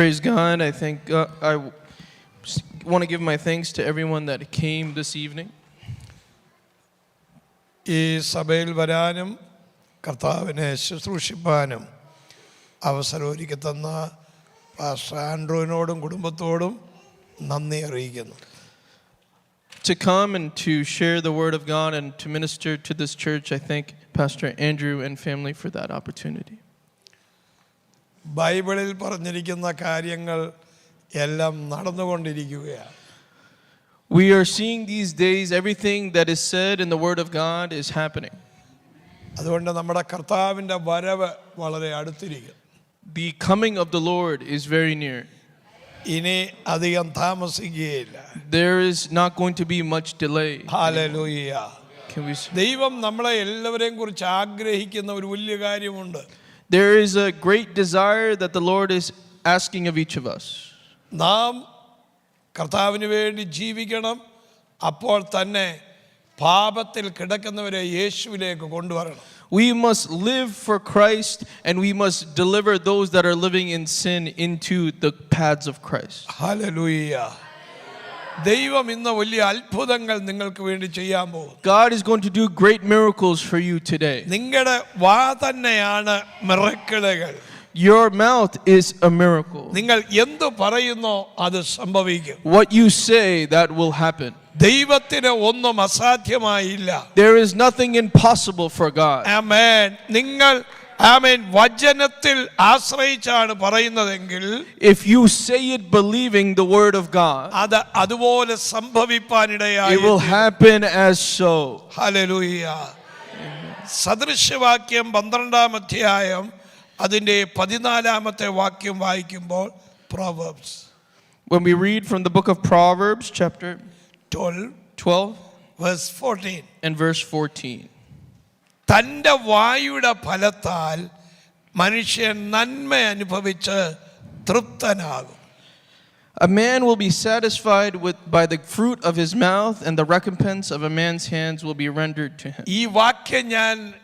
Praise God. I think I want to give my thanks to everyone that came this evening. ഈ സഭയിൽ വരാനും കർത്താവിനെ ശുശ്രൂഷിപ്പാനും അവസരം ഒരുക്കി തന്ന പാസ്റ്റർ ആൻഡ്രൂവിനോടും കുടുംബത്തോടും നന്ദി അറിയിക്കുന്നു. To come and to share the word of God and to minister to this church, I thank Pastor Andrew and family for that opportunity. ബൈബിളിൽ പറഞ്ഞിരിക്കുന്ന കാര്യങ്ങൾ എല്ലാം നടന്നുകൊണ്ടിരിക്കുകയാണ്. We are seeing these days everything that is said in the word of God is happening. അതുകൊണ്ട് നമ്മുടെ കർത്താവിൻ്റെ വരവ് വളരെ അടുത്തിരിക്കുന്നു. The coming of the Lord is very near. ഇനി അധികം താമസിക്കുകയില്ല. There is not going to be much delay. Hallelujah. ദൈവം നമ്മളെ എല്ലാവരെയും കുറിച്ച് ആഗ്രഹിക്കുന്ന ഒരു വലിയ കാര്യമുണ്ട്. There is a great desire that the Lord is asking of each of us. നാം കർത്താവിന് വേണ്ടി ജീവിക്കണം. അപ്പോൾ തന്നെ പാപത്തിൽ കിടക്കുന്നവരെ യേശുവിലേക്ക് കൊണ്ടുവരണം. We must live for Christ and we must deliver those that are living in sin into the paths of Christ. Hallelujah. ദൈവം ഇന്ന് വലിയ അത്ഭുതങ്ങൾ നിങ്ങൾക്ക് വേണ്ടി ചെയ്യാൻ പോകുന്നു. God is going to do great miracles for you today. നിങ്ങളുടെ വാ തന്നെയാണ് മിറക്കിളുകൾ. Your mouth is a miracle. നിങ്ങൾ എന്തു പറയുന്നോ അത് സംഭവിക്കും. What you say, that will happen. ദൈവത്തിന് ഒന്നും അസാധ്യമായില്ല. There is nothing impossible for God. ആമേൻ. നിങ്ങൾ ആമേൻ വചനത്തിൽ ആശ്രയിച്ചാണ് പറയുന്നതെങ്കിൽ, if you say it believing the word of God, അത് അതുപോലെ സംഭവിപ്പാനിടയായി. it will happen as so. Hallelujah. സദൃശവാക്യം 12-ാം അധ്യായം അതിന്റെ 14-ാമത്തെ വാക്യം വായിക്കുമ്പോൾ, Proverbs, when we read from the book of Proverbs chapter 12 verse 14 and verse 14, തന്റെ വായുടെ ഫലത്താൽ മനുഷ്യൻ നന്മ അനുഭവിച്ച് തൃപ്തനാകും. a man will be satisfied by the fruit of his mouth, and the recompense of a man's hands will be rendered to him. ഈ വാക്യം ഞാൻ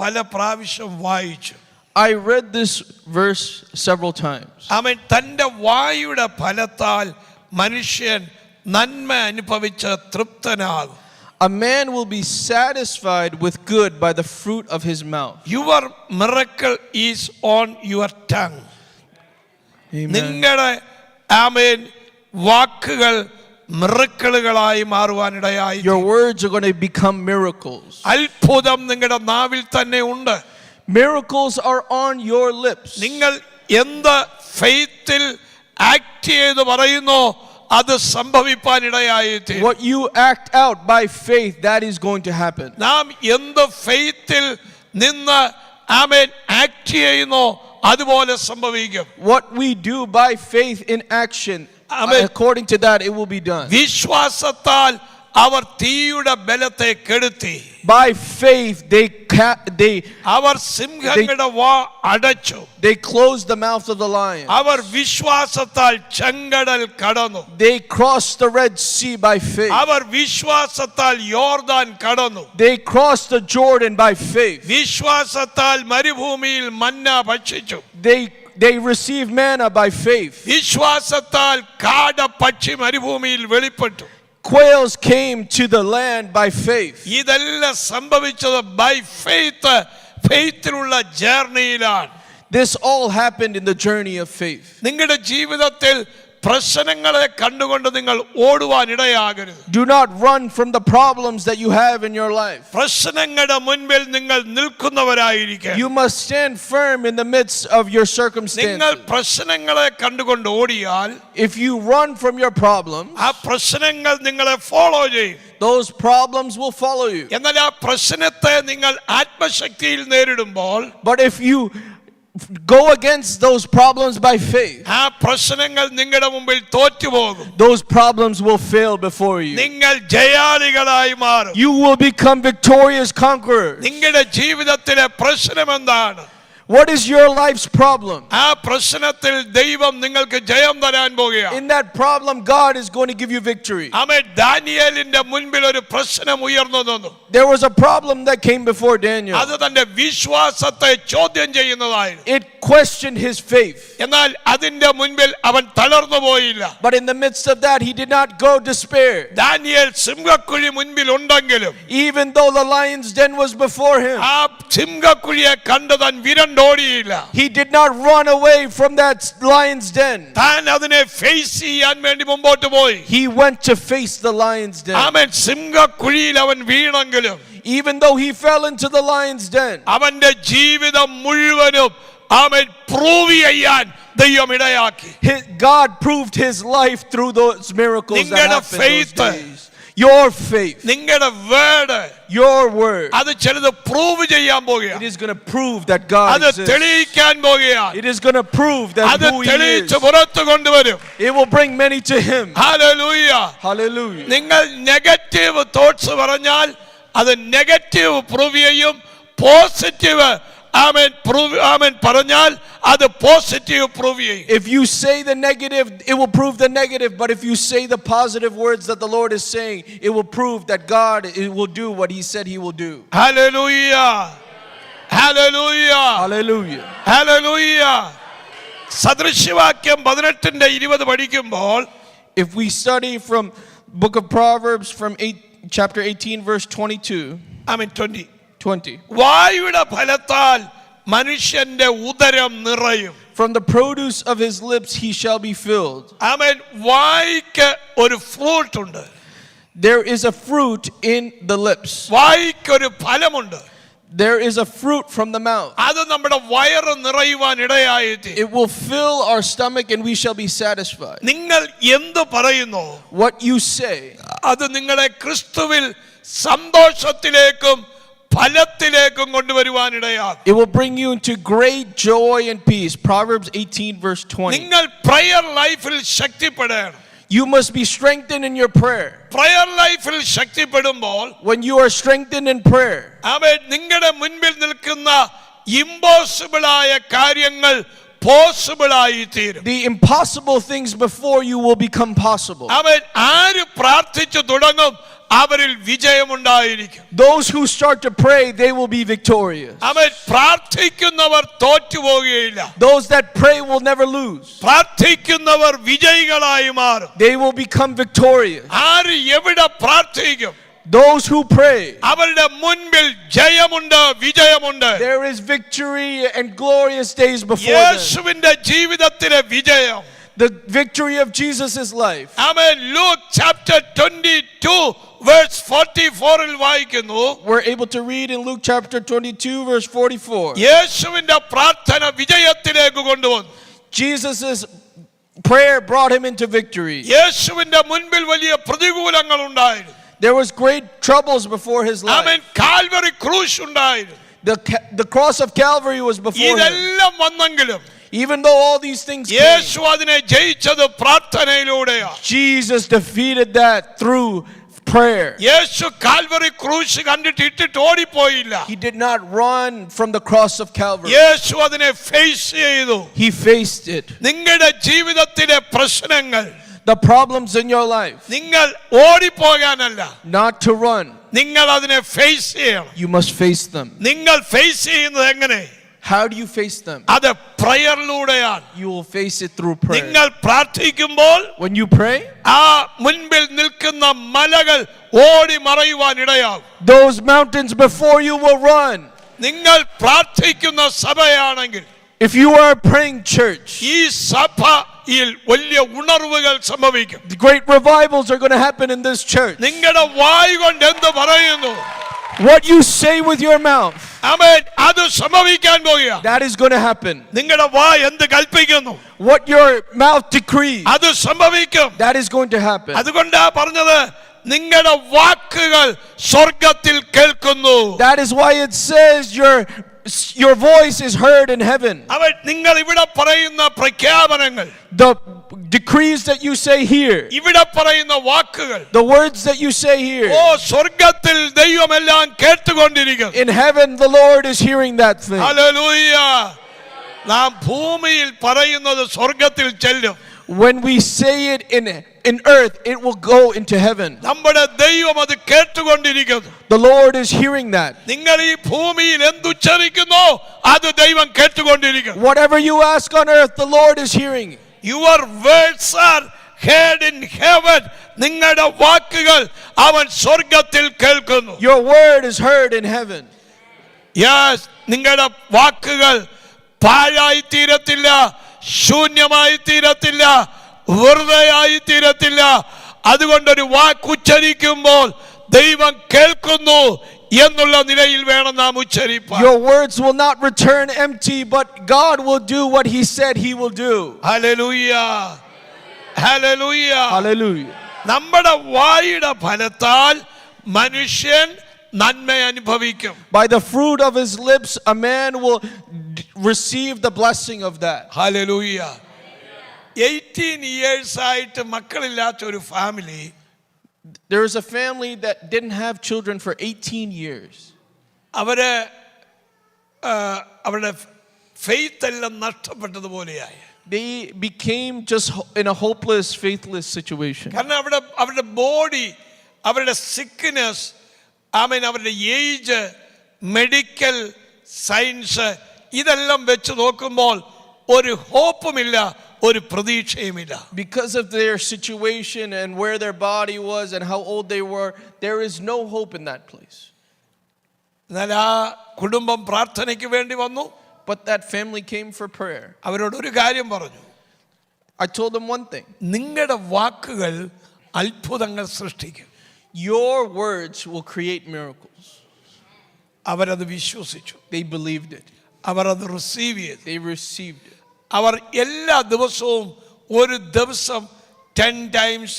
പല പ്രാവശ്യം വായിച്ചു. I read this verse several times. അവൻ തന്റെ വായുടെ ഫലത്താൽ മനുഷ്യൻ നന്മ അനുഭവിച്ച് തൃപ്തനാകും. A man will be satisfied with good by the fruit of his mouth. Your miracle is on your tongue. Amen. നിങ്ങളുടെ ആമേൻ വാക്കുകൾ മിറക്കിളുകളായി മാറുവാനിടയായി. Your words are going to become miracles. അത്ഭുതം നിങ്ങളുടെ നാവിൽ തന്നെ ഉണ്ട്. Miracles are on your lips. നിങ്ങൾ എന്ത് ഫെയ്ത്തിൽ act ചെയ്ത് പറയുന്നോ അത് സംഭവിപ്പാനിടയായി. What you act out by faith, that is going to happen. നാം എന്ത് ഫെയ്ത്തിൽ നിന്ന് ആമേൻ ആക്ട് ചെയ്യുന്നോ അതുപോലെ സംഭവിക്കും. What we do by faith in action, according to that it will be done. വിശ്വാസത്താൽ അവർ തീയുടെ ബലത്തെ കെടുത്തി. By faith അവർ സിംഹങ്ങളുടെ വാ അടച്ചു. They closed the mouth of the lion. അവർ വിശ്വാസത്താൽ ചെങ്കടൽ കടന്നു. They crossed the Red Sea by faith. അവർ വിശ്വാസത്താൽ യോർദാൻ കടന്നു. They crossed the Jordan by faith. വിശ്വാസത്താൽ മരുഭൂമിയിൽ മന്ന ഭക്ഷിച്ചു. They received manna by faith. വിശ്വാസത്താൽ കാട പക്ഷി മരുഭൂമിയിൽ വെളിപ്പെട്ടു. Quails came to the land by faith. ഇതെല്ലാം സംഭവിച്ചത് by faith. ഫെയ്ത്തിലുള്ള ജേർണിയിലാണ്. This all happened in the journey of faith. നിങ്ങളുടെ ജീവിതത്തിൽ പ്രശ്നങ്ങളെ കണ്ടുകൊണ്ട് നിങ്ങൾ ഓടുവാൻ ഇടയാകരുത്. Do not run from the problems that you have in your life. പ്രശ്നങ്ങളുടെ മുൻപിൽ നിങ്ങൾ നിൽക്കുന്നവരായിരിക്കണം. You must stand firm in the midst of your circumstances. നിങ്ങൾ പ്രശ്നങ്ങളെ കണ്ടുകൊണ്ട് ഓടിയാൽ, if you run from your problems, ആ പ്രശ്നങ്ങൾ നിങ്ങളെ ഫോളോ ചെയ്യും. those problems will follow you. എന്നാൽ ആ പ്രശ്നത്തെ നിങ്ങൾ ആത്മശക്തിയിൽ നേരിടുമ്പോൾ, but if you go against those problems by faith, ആ പ്രശ്നങ്ങൾ നിങ്ങളുടെ മുമ്പിൽ തോറ്റുപോകും. those problems will fail before you. നിങ്ങൾ ജയാളികളായി മാറും. You will become victorious conquerors. നിങ്ങളുടെ ജീവിതത്തിലെ പ്രശ്നം എന്താണ്? What is your life's problem? ആ പ്രശ്നത്തിൽ ദൈവം നിങ്ങൾക്ക് ജയം തരാൻ പോകുകയാണ്. In that problem, God is going to give you victory. ആമേൻ. ദാനിയേലിന്റെ മുൻപിൽ ഒരു പ്രശ്നം ഉയർന്നു നിന്നു. There was a problem that came before Daniel. അത് തന്റെ വിശ്വാസത്തെ ചോദ്യം ചെയ്യുന്നതായിരുന്നു. It questioned his faith. എന്നാൽ അതിന്റെ മുൻപിൽ അവൻ തളർന്നു പോയില്ല. But in the midst of that, he did not go despair. Daniel സിംഹക്കുഴി മുൻപിൽ ഉണ്ടെങ്കിലും Even though the lion's den was before him, ആ സിംഹക്കുഴിയെ കണ്ടു താൻ വിരണ്ടോടിയില്ല. he did not run away from that lion's den. താൻ അതിനെ ഫേസ് ചെയ്യാൻ വേണ്ടി മുമ്പോട്ട് പോയി. He went to face the lion's den. ആമേൻ. സിംഹക്കുഴിയിൽ അവൻ വീണെങ്കിലും Even though he fell into the lion's den, അവന്റെ ജീവിതം മുഴുവനും ആമേൻ പ്രൂവ് ചെയ്യാൻ ദൈവം ഇടയാക്കി. God proved his life through those miracles that നിങ്ങളുടെ happened those faith, days. Your faith, നിങ്ങളുടെ വേർഡ്, your word, അത് ചിലത് പ്രൂവ് ചെയ്യാൻ പോകുകയാണ്. it is going to prove that God അത് exists. തെളിയിക്കാൻ പോകുകയാണ്. It is going to prove that അത് who he is. തെളിയിച്ച് പുറത്തു കൊണ്ടുവരും. It will bring many to him. Hallelujah. Hallelujah. നിങ്ങൾ നെഗറ്റീവ് തോട്ട്സ് പറഞ്ഞാൽ അത് നെഗറ്റീവ് പ്രൂവ് ചെയ്യും. പോസിറ്റീവ് ആമേൻ പ്രൂവ് ആമേൻ പറഞ്ഞാൽ അത് പോസിറ്റീവ് പ്രൂവ് ചെയ്യും. If you say the negative, it will prove the negative. But if you say the positive words that the Lord is saying, it will prove that God will do what he said he will do. Hallelujah. Hallelujah. Hallelujah. Hallelujah. സദൃശ്യവാക്യം 18:20 പഠിക്കുമ്പോൾ, If we study from book of Proverbs from chapter 18 verse 22, ആമേൻ 20. വായുടെ ഫലത്താൽ മനുഷ്യന്റെ ഉദരം നിറയും. From the produce of his lips he shall be filled. ആമേൻ. വായ്ക്ക് ഒരു fruit ഉണ്ട്. There is a fruit in the lips. വായ്ക്ക് ഒരു ഫലമുണ്ട്. There is a fruit from the mouth. അത് നമ്മുടെ വയറ് നിറയുവാൻ ഇടയായിട്ട് It will fill our stomach and we shall be satisfied. നിങ്ങൾ എന്ത് പറയുന്നു What you say, അത് നിങ്ങളെ ക്രിസ്തുവിൽ സന്തോഷത്തിലേക്കും ഫലത്തിലേക്കും കൊണ്ടുവരുവാൻ ഇടയാകും. it will bring you into great joy and peace. Proverbs 18 verse 20. നിങ്ങൾ പ്രയർ ലൈഫിൽ ശക്തിപ്പെടണം. You must be strengthened in your prayer. Prayer ലൈഫിൽ ശക്തിപ്പെടുമ്പോൾ When you are strengthened in prayer, ആമേൻ, നിങ്ങളുടെ മുൻപിൽ നിൽക്കുന്ന ഇമ്പോസിബിൾ ആയ കാര്യങ്ങൾ പോസിബിൾ ആയി തീരും. the impossible things before you will become possible. ആമേൻ. ആര് പ്രാർത്ഥിച്ചു തുടങ്ങും അവരിൽ വിജയമുണ്ടായിരിക്കും. Those who start to pray, they will be victorious. Amen. പ്രാർത്ഥിക്കുന്നവർ തോറ്റുപോകുകയില്ല. Those that pray will never lose. പ്രാർത്ഥിക്കുന്നവർ വിജയികളായി മാറും. They will become victorious. ആര് എവിടെ പ്രാർത്ഥിക്കും Those who pray, അവരുടെ മുൻപിൽ ജയമുണ്ട്, വിജയമുണ്ട്. there is victory and glorious days before them. യേശുവിന്റെ ജീവിതത്തിലെ വിജയം, The victory of Jesus' life. Amen. Luke chapter 22 verse 44 ൽ വായിക്കുന്നു. We're able to read in Luke chapter 22 verse 44. യേശുവിന്റെ പ്രാർത്ഥന വിജയത്തിലേക്ക് കൊണ്ടുവന്നു. Jesus' prayer brought him into victory. യേശുവിന്റെ മുൻപിൽ വലിയ പ്രതികൂലങ്ങൾ ഉണ്ടായിരുന്നു. There was great troubles before his amen. life. Calvary ക്രൂശ് ഉണ്ടായിരുന്നു. The cross of Calvary was before him. ഇതെല്ലാം വന്നെങ്കിലും Even though all these things came, യേശു അതിനെ ജയിച്ചത് പ്രാർത്ഥനയിലൂടെയാണ്. Jesus defeated that through prayer. യേശു കാൽവറി ക്രൂശ് കണ്ടിട്ട് ഇട്ടിട്ട് ഓടിപ്പോയില്ല. He did not run from the cross of Calvary. യേശു അതിനെ ഫേസ് ചെയ്തു. He faced it. നിങ്ങളുടെ ജീവിതത്തിലെ പ്രശ്നങ്ങൾ The problems in your life, നിങ്ങൾ ഓടിപ്പോകാനല്ല, not to run. നിങ്ങൾ അതിനെ ഫേസ് ചെയ്യണം. You must face them. നിങ്ങൾ ഫേസ് ചെയ്യുന്നത് എങ്ങനെ? How do you face them? അത് പ്രയറിലൂടെയാണ്. You will face it through prayer. നിങ്ങൾ പ്രാർത്ഥിക്കുമ്പോൾ When you pray, ആ മുൻപിൽ നിൽക്കുന്ന മലകൾ ഓടി മറയുവാൻ ഇടയാകും. those mountains before you will run. നിങ്ങൾ പ്രാർത്ഥിക്കുന്ന സഭയാണെങ്കിൽ, If you are a praying church, ഈ സഭയിൽ വലിയ ഉണർവുകൾ സംഭവിക്കും. the great revivals are going to happen in this church. നിങ്ങളുടെ വായ് കൊണ്ട് എന്ത് പറയുന്നു, What you say with your mouth, ആമേൻ, അത് സംഭവിക്കാൻ പോകുക. that is going to happen. നിങ്ങളുടെ വായ് എന്ത് കൽപ്പിക്കുന്നു, What your mouth decrees, അത് സംഭവിക്കും. that is going to happen. അതുകൊണ്ടാ പറഞ്ഞത് നിങ്ങളുടെ വാക്കുകൾ സ്വർഗത്തിൽ കേൾക്കുന്നു. That is why it says your your voice is heard in heaven. അവൻ നിങ്ങൾ ഇവിടെ പറയുന്ന പ്രഖ്യാപനങ്ങൾ, The decrees that you say here, ഇവിടെ പറയുന്ന വാക്കുകൾ, the words that you say here, ഓ സ്വർഗത്തിൽ ദൈവമെല്ലാം കേട്ടുകൊണ്ടിരിക്കുന്നു. in heaven the Lord is hearing that thing. Hallelujah. നാം ഭൂമിയിൽ പറയുന്നത് സ്വർഗത്തിൽ ചെല്ലും. When we say it in earth, it will go into heaven. നമ്മുടെ ദൈവം അത് കേട്ടുകൊണ്ടിരിക്കുന്നു. The Lord is hearing that. നിങ്ങൾ ഈ ഭൂമിയിൽ എന്തുച്ചരിക്കുന്നോ അത് ദൈവം കേട്ടുകൊണ്ടിരിക്കുന്നു. Whatever you ask on earth, the Lord is hearing it. Your words are heard in heaven. നിങ്ങളുടെ വാക്കുകൾ അവൻ സ്വർഗത്തിൽ കേൾക്കുന്നു. Your word is heard in heaven. Yes, നിങ്ങളുടെ വാക്കുകൾ പാഴായി തീരത്തില്ല, ശൂന്യമായി തീരത്തില്ല, വെറുതെയായി തീരത്തില്ല. അതുകൊണ്ടൊരു വാക്ക് ഉച്ചരിക്കുമ്പോൾ ദൈവം കേൾക്കുന്നു എന്നുള്ള നിലയിൽ വേണം നാം ഉച്ചരിപ്പാൻ. Your words will not return empty, but God will do what he said he will do. Hallelujah, hallelujah. Hallelujah. നമ്മുടെ വായുടെ ഫലത്താൽ മനുഷ്യൻ നന്മ അനുഭവിക്കും. By the fruit of his lips a man will receive the blessing of that. Hallelujah. 18 years ആയിട്ട് മക്കളില്ലാത്ത ഒരു family, There is a family that didn't have children for 18 years. അവരുടെ faith എല്ലാം നഷ്ടപ്പെട്ടതുപോലെയായി. They became just in a hopeless, faithless situation. കാരണം അവരുടെ body, അവരുടെ sickness, അവരുടെ age, medical science ഇതെല്ലാം വെച്ച് നോക്കുമ്പോൾ ഒരു ഹോപ്പുമില്ല, ഒരു പ്രതീക്ഷയുമില്ല. Because of their situation and where their body was and how old they were, there is no hope in that place. എന്നാൽ ആ കുടുംബം പ്രാർത്ഥനയ്ക്ക് വേണ്ടി വന്നു. But that family came for prayer. അവരോട് ഒരു കാര്യം പറഞ്ഞു. I told them one thing. നിങ്ങളുടെ വാക്കുകൾ അത്ഭുതങ്ങൾ സൃഷ്ടിക്കും. Your words will create miracles. അവരത് വിശ്വസിച്ചു. They believed it. അവർ അത് റിസീവ് ചെയ്തു. They received it. അവർ എല്ലാ ദിവസവും ഒരു ദിവസം 10 times,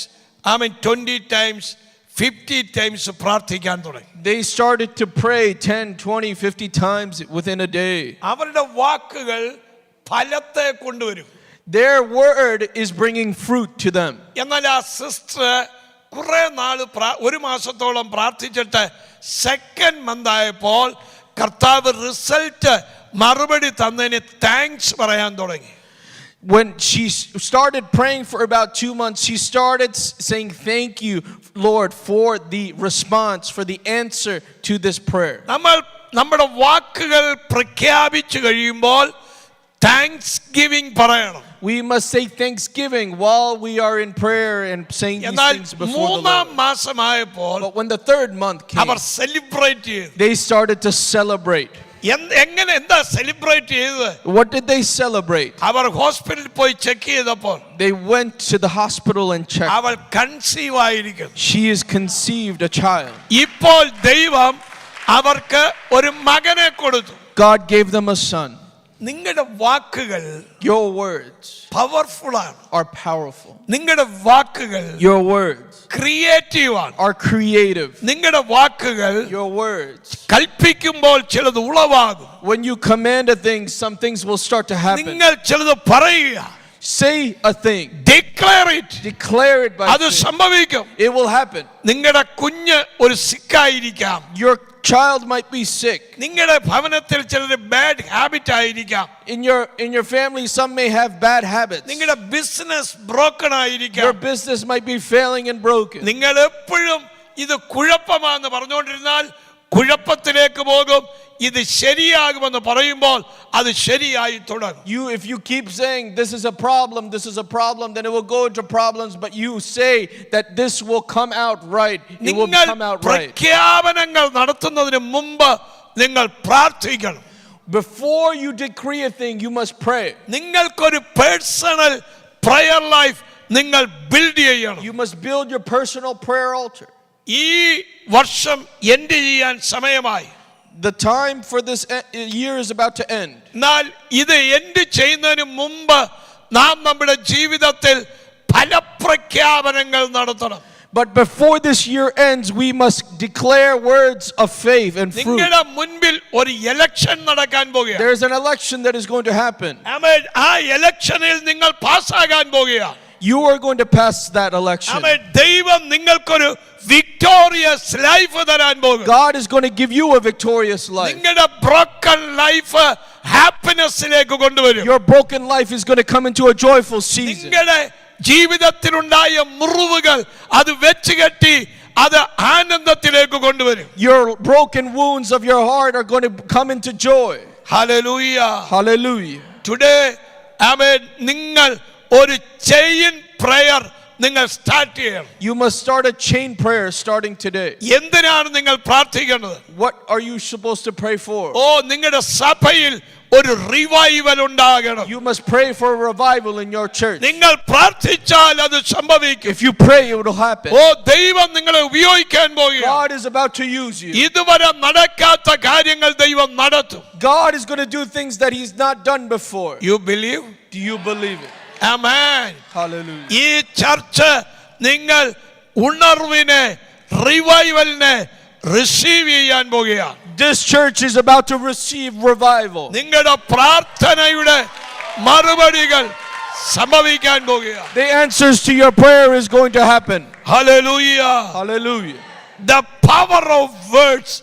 20 times, 50 times പ്രാർത്ഥിക്കാൻ തുടങ്ങി. They started to pray 10, 20, 50 times within a day. അവരുടെ വാക്കുകൾ ഫലത്തെ കൊണ്ടുവരും. Their word is bringing fruit to them. എന്നാൽ ആ സിസ്റ്റർ കുറെ നാൾ ഒരു മാസത്തോളം പ്രാർത്ഥിച്ചിട്ട് സെക്കൻഡ് മന്ത് ആയപ്പോൾ കർത്താവ് റിസൾട്ട് മറുപടി തന്നതിന് താങ്ക്സ് പറയാൻ തുടങ്ങി. When she started praying for about 2 months, she started saying, "Thank you, Lord, for the response, for the answer to this prayer." നമ്മൾ നമ്മുടെ വാക്കുകൾ പ്രഖ്യാപിച്ചു കഴിയുമ്പോൾ താങ്ക്സ് ഗിവിംഗ് പറയണം. We must say thanksgiving while we are in prayer and saying these എന്നാൽ things before the മൂന്നാം Lord. മാസമായപ്പോൾ But when the 3rd month came, അവർ സെലിബ്രേറ്റ് ചെയ്തു. they started to celebrate. എങ്ങനെ എന്താ സെലിബ്രേറ്റ് ചെയ്തത്? What did they celebrate? അവർ ഹോസ്പിറ്റലിൽ പോയി ചെക്ക് ചെയ്തപ്പോൾ They went to the hospital and checked. അവൾ കൺസീവ് ആയിരിക്കുന്നു. She is conceived a child. ഇപ്പോൾ ദൈവം അവർക്ക് ഒരു മകനെ കൊടുത്തു. God gave them a son. നിങ്ങളുടെ വാക്കുകൾ Your words പവർഫുൾ ആണ്. are powerful. നിങ്ങളുടെ വാക്കുകൾ Your words ക്രിയേറ്റീവ് ആണ്. are creative. നിങ്ങളുടെ വാക്കുകൾ Your words, കൽപ്പിക്കുമ്പോൾ ചിലത് ഉളവാകും. when you command a thing, some things will start to happen. നിങ്ങൾ ചിലത് പറയുക, Say a thing, declare it, declare it by അത് faith. സംഭവിക്കും. It will happen. നിങ്ങളുടെ കുഞ്ഞ് ഒരു സിക്കായിരിക്കാം. Your child might be sick. നിങ്ങളുടെ ഭവനത്തിൽ ചിലര് ബാഡ് ഹാബിറ്റ് ആയിരിക്കാം. In your family, some may have bad habits. നിങ്ങളുടെ ബിസിനസ് ബ്രോക്കൺ Your ആയിരിക്കാം. business might be failing and broken. നിങ്ങൾ എപ്പോഴും ഇത് കുഴപ്പമാണെന്ന് പറഞ്ഞുകൊണ്ടിരുന്നാൽ കുഴപ്പത്തിലേക്ക് പോകും. ഇത് ശരിയാകുമെന്ന് പറയുമ്പോൾ അത് ശരിയായി തുടങ്ങും. If you keep saying this is a problem, then it will go into problems. But you say that this will come out right. It will നിങ്ങൾ come out right. പ്രഖ്യാപനങ്ങൾ നടത്തുന്നതിന് മുമ്പ് നിങ്ങൾ പ്രാർത്ഥിക്കണം. Before you decree a thing, you must pray. നിങ്ങൾക്കൊരു personal prayer life നിങ്ങൾ build ചെയ്യണം. You must build your personal prayer altar. ഈ വർഷം എൻഡ് ചെയ്യാൻ സമയമായി. The time for this year is about to end. എന്നാൽ ഇത് എൻഡ് ചെയ്യുന്നതിന് മുമ്പ് നാം നമ്മുടെ ജീവിതത്തിൽ ഫലപ്രഖ്യാപനങ്ങൾ നടത്തണം. But before this year ends, we must declare words of faith and fruit. നിങ്ങളുടെ മുൻപിൽ ഒരു ഇലക്ഷൻ നടക്കാൻ പോകുകയാണ്. There's an election that is going to happen. ആമേൻ. ആ ഇലക്ഷനിൽ നിങ്ങൾ പാസ്സാകാൻ പോകുകയാണ്. You are going to pass that election. ആമേൻ. ദൈവം നിങ്ങൾക്കൊരു വിക്ടോറിയസ് ലൈഫ് തരാൻ പോകുന്നു. God is going to give you a victorious life. നിങ്ങളുടെ ബ്രോക്കൺ ലൈഫ് ഹാപ്പിനെസ്സിലേക്ക് കൊണ്ടുവരും. Your broken life is going to come into a joyful season. നിങ്ങളുടെ ജീവിതത്തിലുണ്ടായ മുറിവുകൾ അത് വെച്ചുകെട്ടി അത് ആനന്ദത്തിലേക്ക് കൊണ്ടുവരും. Your broken wounds of your heart are going to come into joy. Hallelujah. Hallelujah. Today ആമേൻ, നിങ്ങൾ ഒരു ചെയിൻ പ്രയർ നിങ്ങൾ സ്റ്റാർട്ട് ചെയ്യണം. You must start a chain prayer starting today. എന്തിനാണ് നിങ്ങൾ പ്രാർത്ഥിക്കേണ്ടത്? What are you supposed to pray for? ഓ, നിങ്ങളുടെ സഭയിൽ ഒരു റിവൈവൽ ഉണ്ടാകണം. You must pray for a revival in your church. നിങ്ങൾ പ്രാർത്ഥിച്ചാൽ അത് സംഭവിക്കും. If you pray, it will happen. ഓ, ദൈവം നിങ്ങളെ ഉപയോഗിക്കാൻ പോകുകയാണ്. God is about to use you. ഇതുവരെ നടക്കാത്ത കാര്യങ്ങൾ ദൈവം നടത്തും. God is going to do things that He's not done before. You believe? Do you believe it? Amen. Hallelujah. ഈ ചർച്ച് നിങ്ങൾ ഉണർവിനെ റിവൈവലിനെ റിസീവ് ചെയ്യാൻ പോകുകയാണ്. This church is about to receive revival. നിങ്ങളുടെ പ്രാർത്ഥനയുടെ മറുപടികൾ സംഭവിക്കാൻ പോകുകയാണ്. The answers to your prayer is going to happen. Hallelujah. Hallelujah. The power of words,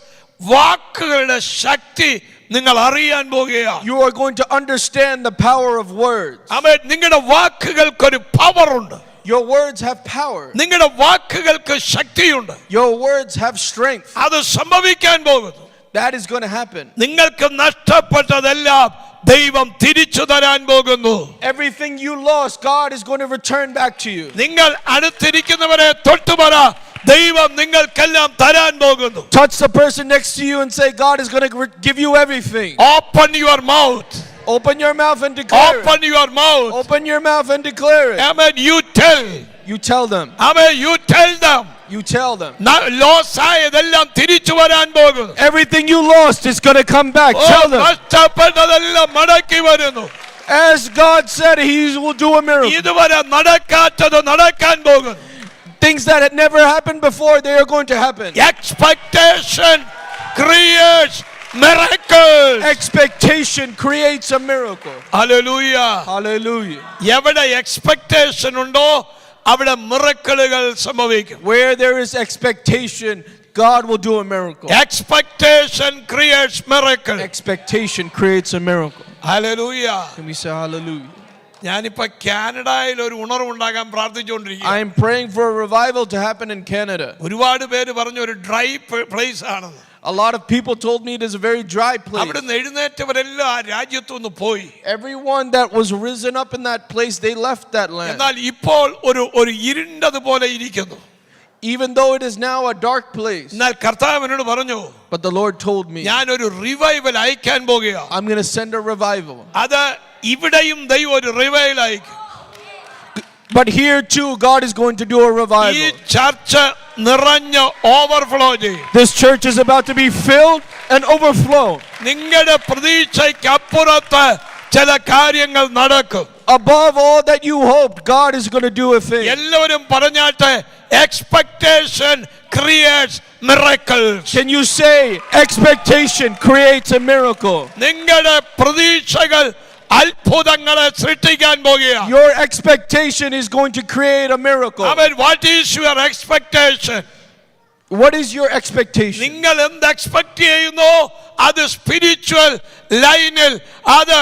വാക്കുകളുടെ ശക്തി നിങ്ങൾ അറിയാൻ പോകുകയാണ്. You are going to understand the power of words. ആമേൻ. നിങ്ങളുടെ വാക്കുകൾക്കൊരു പവർ ഉണ്ട്. Your words have power. നിങ്ങളുടെ വാക്കുകൾക്ക് ശക്തിയുണ്ട്. Your words have strength. അത് സംഭവിക്കാൻ പോകുന്നു. That is going to happen. നിങ്ങൾക്ക് നഷ്ടപ്പെട്ടതെല്ലാം ദൈവം തിരിച്ചു തരാൻ പോകുന്നു. Everything you lost, God is going to return back to you. നിങ്ങൾ അടുത്തിരിക്കുന്നവരെ തൊട്ടുപറ, ദൈവം നിങ്ങൾക്കെല്ലാം തരാൻ പോകുന്നു. Touch the person next to you and say, God is going to give you everything. Open your mouth. Open your mouth and declare Open it. your mouth. Open your mouth and declare it. Amen. You tell. You tell them. Amen. You tell them. You tell them. Loss ആയതെല്ലാം തിരിച്ചു വരാൻ പോകുന്നു. Everything you lost is going to come back. Tell them. നഷ്ടപ്പെട്ടതെല്ലാം മടക്കി വരുന്നു. As God said, He will do a miracle. ഇതുവരെ നടക്കാത്തത് നടക്കാൻ പോകുന്നു. Things that had never happened before, they are going to happen. Expectation creates miracles. Expectation creates a miracle. Hallelujah. Hallelujah. എവിടെ expectation ഉണ്ടോ അവിടെ മിറക്കിളുകൾ സംഭവിക്കും. Where there is expectation, God will do a miracle. Expectation creates miracle. Expectation creates a miracle. Hallelujah. Can we say hallelujah? ഞാനിപ്പോ കാനഡയിൽ ഒരു ഉണർവുണ്ടാകാൻ പ്രാർത്ഥിച്ചുകൊണ്ടിരിക്കുകയാണ്. I am praying for a revival to happen in Canada. ഒരുപാട് പേര് പറഞ്ഞു ഒരു dry place ആണെന്ന്. A lot of people told me it is a very dry place. അവിടുന്ന് എഴുന്നേറ്റവരെല്ലാം ആ രാജ്യത്തുനിന്ന് പോയി. Everyone that was risen up in that place, they left that land. എന്നാൽ ഇപ്പോൾ ഒരു ഇരുണ്ടതുപോലെ ഇരിക്കുന്നു. Even though it is now a dark place. എന്നാൽ കർത്താവ് എന്നോട് പറഞ്ഞു, But the Lord told me, ഞാൻ ഒരു റിവൈവൽ അയക്കാൻ പോകുകയാണ്. I'm going to send a revival. അത് ഇവിടെയും ദൈവം ഒരു റിവൈവൽ അയക്കും. But here too, God is going to do a ഈ revival. ചർച്ച് നിറഞ്ഞ് ഓവർഫ്ലോ ചെയ്യും. This church is about to be filled and overflow. നിങ്ങളുടെ പ്രതീക്ഷയ്ക്ക് അപ്പുറത്ത് ചില കാര്യങ്ങൾ നടക്കും. Above all that you hoped, God is going to do a thing. എല്ലാവരും പറഞ്ഞാട്ടെ, expectation creates miracles. Can you say, expectation creates a miracle? നിങ്ങളുടെ പ്രതീക്ഷകൾ അത്ഭുതങ്ങളെ സൃഷ്ടിക്കാൻ പോകുകയാണ്. Your expectation is going to create a miracle. Amen. What is your expectation? What is your expectation? നിങ്ങൾ എന്ത് expect ചെയ്യുന്നു അത് സ്പിരിച്വൽ ലൈനിൽ അത്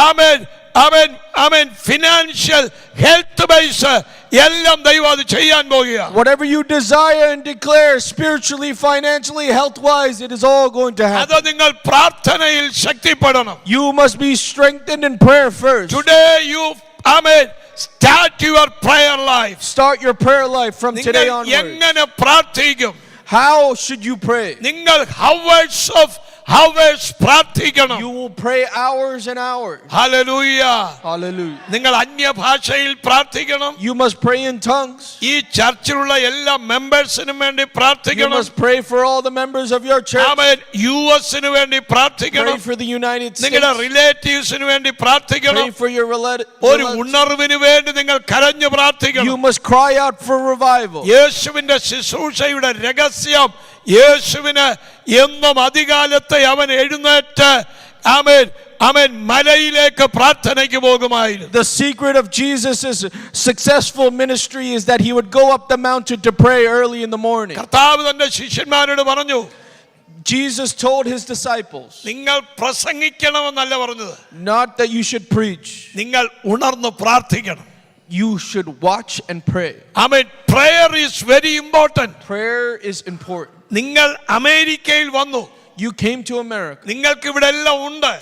ആമേൻ ആമേൻ ആമേൻ ഫിനാൻഷ്യൽ ഹെൽത്ത് ബേസ് എല്ലാം ദൈവം അത് ചെയ്യാൻ പോകുകയാണ്. Whatever you desire and declare spiritually, financially, health-wise, it is all going to അത് happen. നിങ്ങൾ പ്രാർത്ഥനയിൽ ശക്തിപ്പെടണം. You must be strengthened in prayer first. Today you amen start your prayer life. Start your prayer life from today നിങ്ങൾ onwards. എങ്ങനെ പ്രാർത്ഥിക്കും? How should you pray? നിങ്ങൾ hours of hours പ്രാർത്ഥിക്കണം. You will pray hours and hours. Hallelujah. Hallelujah. നിങ്ങൾ അന്യഭാഷയിൽ പ്രാർത്ഥിക്കണം. You must pray in tongues. ഈ ചർച്ചിലുള്ള എല്ലാ മെമ്പേഴ്സിനും വേണ്ടി You പ്രാർത്ഥിക്കണം. must pray for all the members of your church. ആമേൻ. യുഎസിന് വേണ്ടി Pray പ്രാർത്ഥിക്കണം. for the United നിങ്ങളുടെ States. റിലേറ്റീവ്സിന് വേണ്ടി പ്രാർത്ഥിക്കണം. Pray for your ഒരു relatives. ഉണർവിന് വേണ്ടി നിങ്ങൾ കരഞ്ഞു പ്രാർത്ഥിക്കണം. You must cry out for revival. യേശുവിന്റെ ശുശ്രൂഷയുടെ രഹസ്യം, യേശുവിന് എന്നും അധികാലത്തെ അവൻ എഴുന്നേറ്റ് ആമേൻ ആമേൻ മലയിലേക്ക് പ്രാർത്ഥനയ്ക്ക് പോകുമായിരുന്നു. The secret of Jesus' successful ministry is that he would go up the mountain to pray early in the morning. കർത്താവ് തന്റെ ശിഷ്യന്മാരോട് പറഞ്ഞു, Jesus told his disciples, നിങ്ങൾ പ്രസംഗിക്കണമെന്നല്ല പറഞ്ഞത്, not that you should preach, നിങ്ങൾ ഉണർന്ന് പ്രാർത്ഥിക്കണം. you should watch and pray. Amen. prayer is very important. Prayer is important. നിങ്ങൾ അമേരിക്കയിൽ വന്നു, You came to America. നിങ്ങൾക്ക് ഇവിടെ എല്ലാം ഉണ്ട്.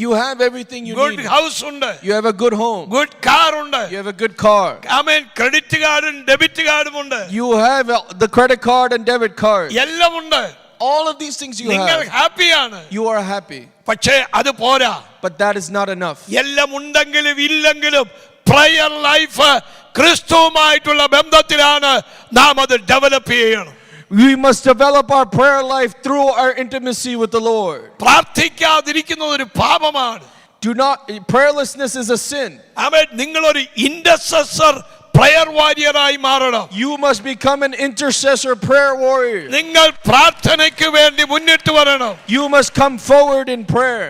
You have everything you good need. House ഉണ്ട്, You have a good home. Good car ഉണ്ട്, You have a good car. Amen. Credit കാർഡും ഡെബിറ്റ് കാർഡും ഉണ്ട്, You have the credit card and debit card. എല്ലാം ഉണ്ട്. All of these things you നിങ്ങൾ have. ഹാപ്പിയാണ്. You are happy. പക്ഷേ അത് പോരാ. But that is not enough. എല്ലാം ഉണ്ടെങ്കിലും ഇല്ലെങ്കിലും പ്രയർ ലൈഫ് ക്രിസ്തുവുമായിട്ടുള്ള ബന്ധത്തിലാണ് നാം അത് ഡെവലപ്പ് ചെയ്യണം. We must develop our prayer life through our intimacy with the Lord. പ്രാർത്ഥിക്കാതിരിക്കുന്നത് ഒരു പാപമാണ്. Prayerlessness is a sin. ആമേൻ. നിങ്ങളൊരു ഇന്റർസെസർ പ്രയർ വാരിയറായി മാറണം. You must become an intercessor prayer warrior. നിങ്ങൾ പ്രാർത്ഥനയ്ക്ക് വേണ്ടി മുന്നിട്ട് വരണം. You must come forward in prayer.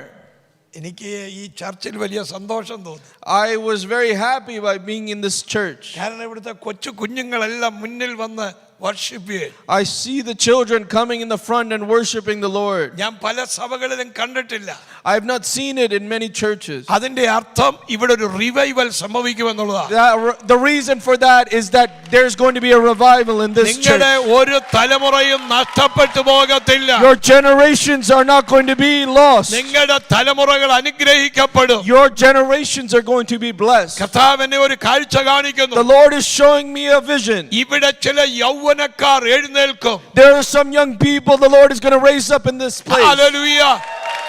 എനിക്ക് ഈ ചർച്ചിൽ വലിയ സന്തോഷം തോന്നി. I was very happy by being in this church. കാരണം ഇവിടുത്തെ കൊച്ചു കുഞ്ഞുങ്ങളെല്ലാം മുന്നിൽ വന്ന് വർഷിപ്പ് ചെയ്യും. I see the children coming in the front and worshiping the Lord. ഞാൻ പല സഭകളിലും കണ്ടിട്ടില്ല. I have not seen it in many churches. അതിന്റെ അർത്ഥം ഇവിടെ ഒരു revival സംഭവിക്കുമെന്നുള്ളതാണ്. The reason for that is that there's going to be a revival in this church. നിങ്ങളുടെ ഒരു തലമുറയും നഷ്ടപ്പെട്ടു പോകത്തില്ല. Your generations are not going to be lost. നിങ്ങളുടെ തലമുറകൾ അനുഗ്രഹിക്കപ്പെടും. Your generations are going to be blessed. കർത്താവ് എന്നെ ഒരു കാഴ്ച കാണിക്കുന്നു. The Lord is showing me a vision. ഇവിടെ ചില യൗവനക്കാർ എഴുന്നേൽക്കും. There are some young people the Lord is going to raise up in this place. Hallelujah.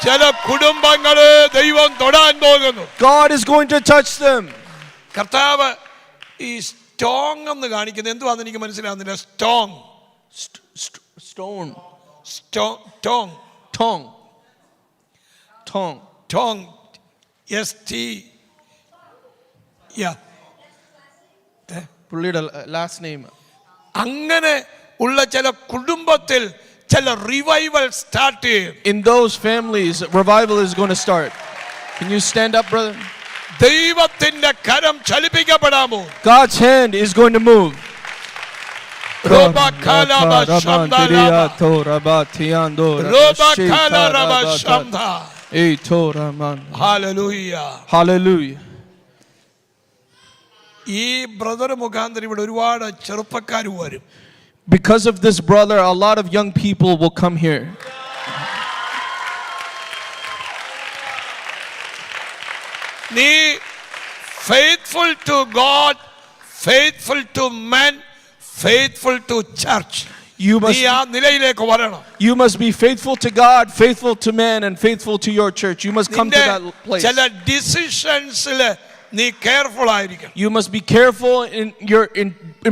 ചില കുടുംബങ്ങളെ ദൈവം തൊടാൻ പോകുന്നു. God is going to touch them. കർത്താവ് ഈ സ്ട്രോങ് എന്ന് കാണിക്കുന്നത് എന്തുവാന്ന് എനിക്ക് മനസ്സിലാവുന്നില്ല. Strong Stone. Tong Tongue. Tongue. Tong ST പുള്ളിയുടെ last name. അങ്ങനെ ഉള്ള ചില കുടുംബത്തിൽ ചില റിവൈവൽ സ്റ്റാർട്ട് ചെയ്യും. In those families, revival is going to start. Can you stand up, brother? ദൈവത്തിന്റെ കരം ചലിപ്പിക്കപ്പെടാമോ? God's hand is going to move. Hallelujah. ഈ ബ്രദർ മുഖാന്തരം ഇവിടെ ഒരുപാട് ചെറുപ്പക്കാർ വരും. Because of this brother, a lot of young people will come here. നീ faithful to God, faithful to men, faithful to church. You നീ ആ നിലയിലേക്ക് വരണം. must be faithful to God, faithful to man, and faithful to your church. You must come to that place. ചില ഡിസിഷൻസിൽ നീ careful ആയിരിക്കണം. You must be careful in your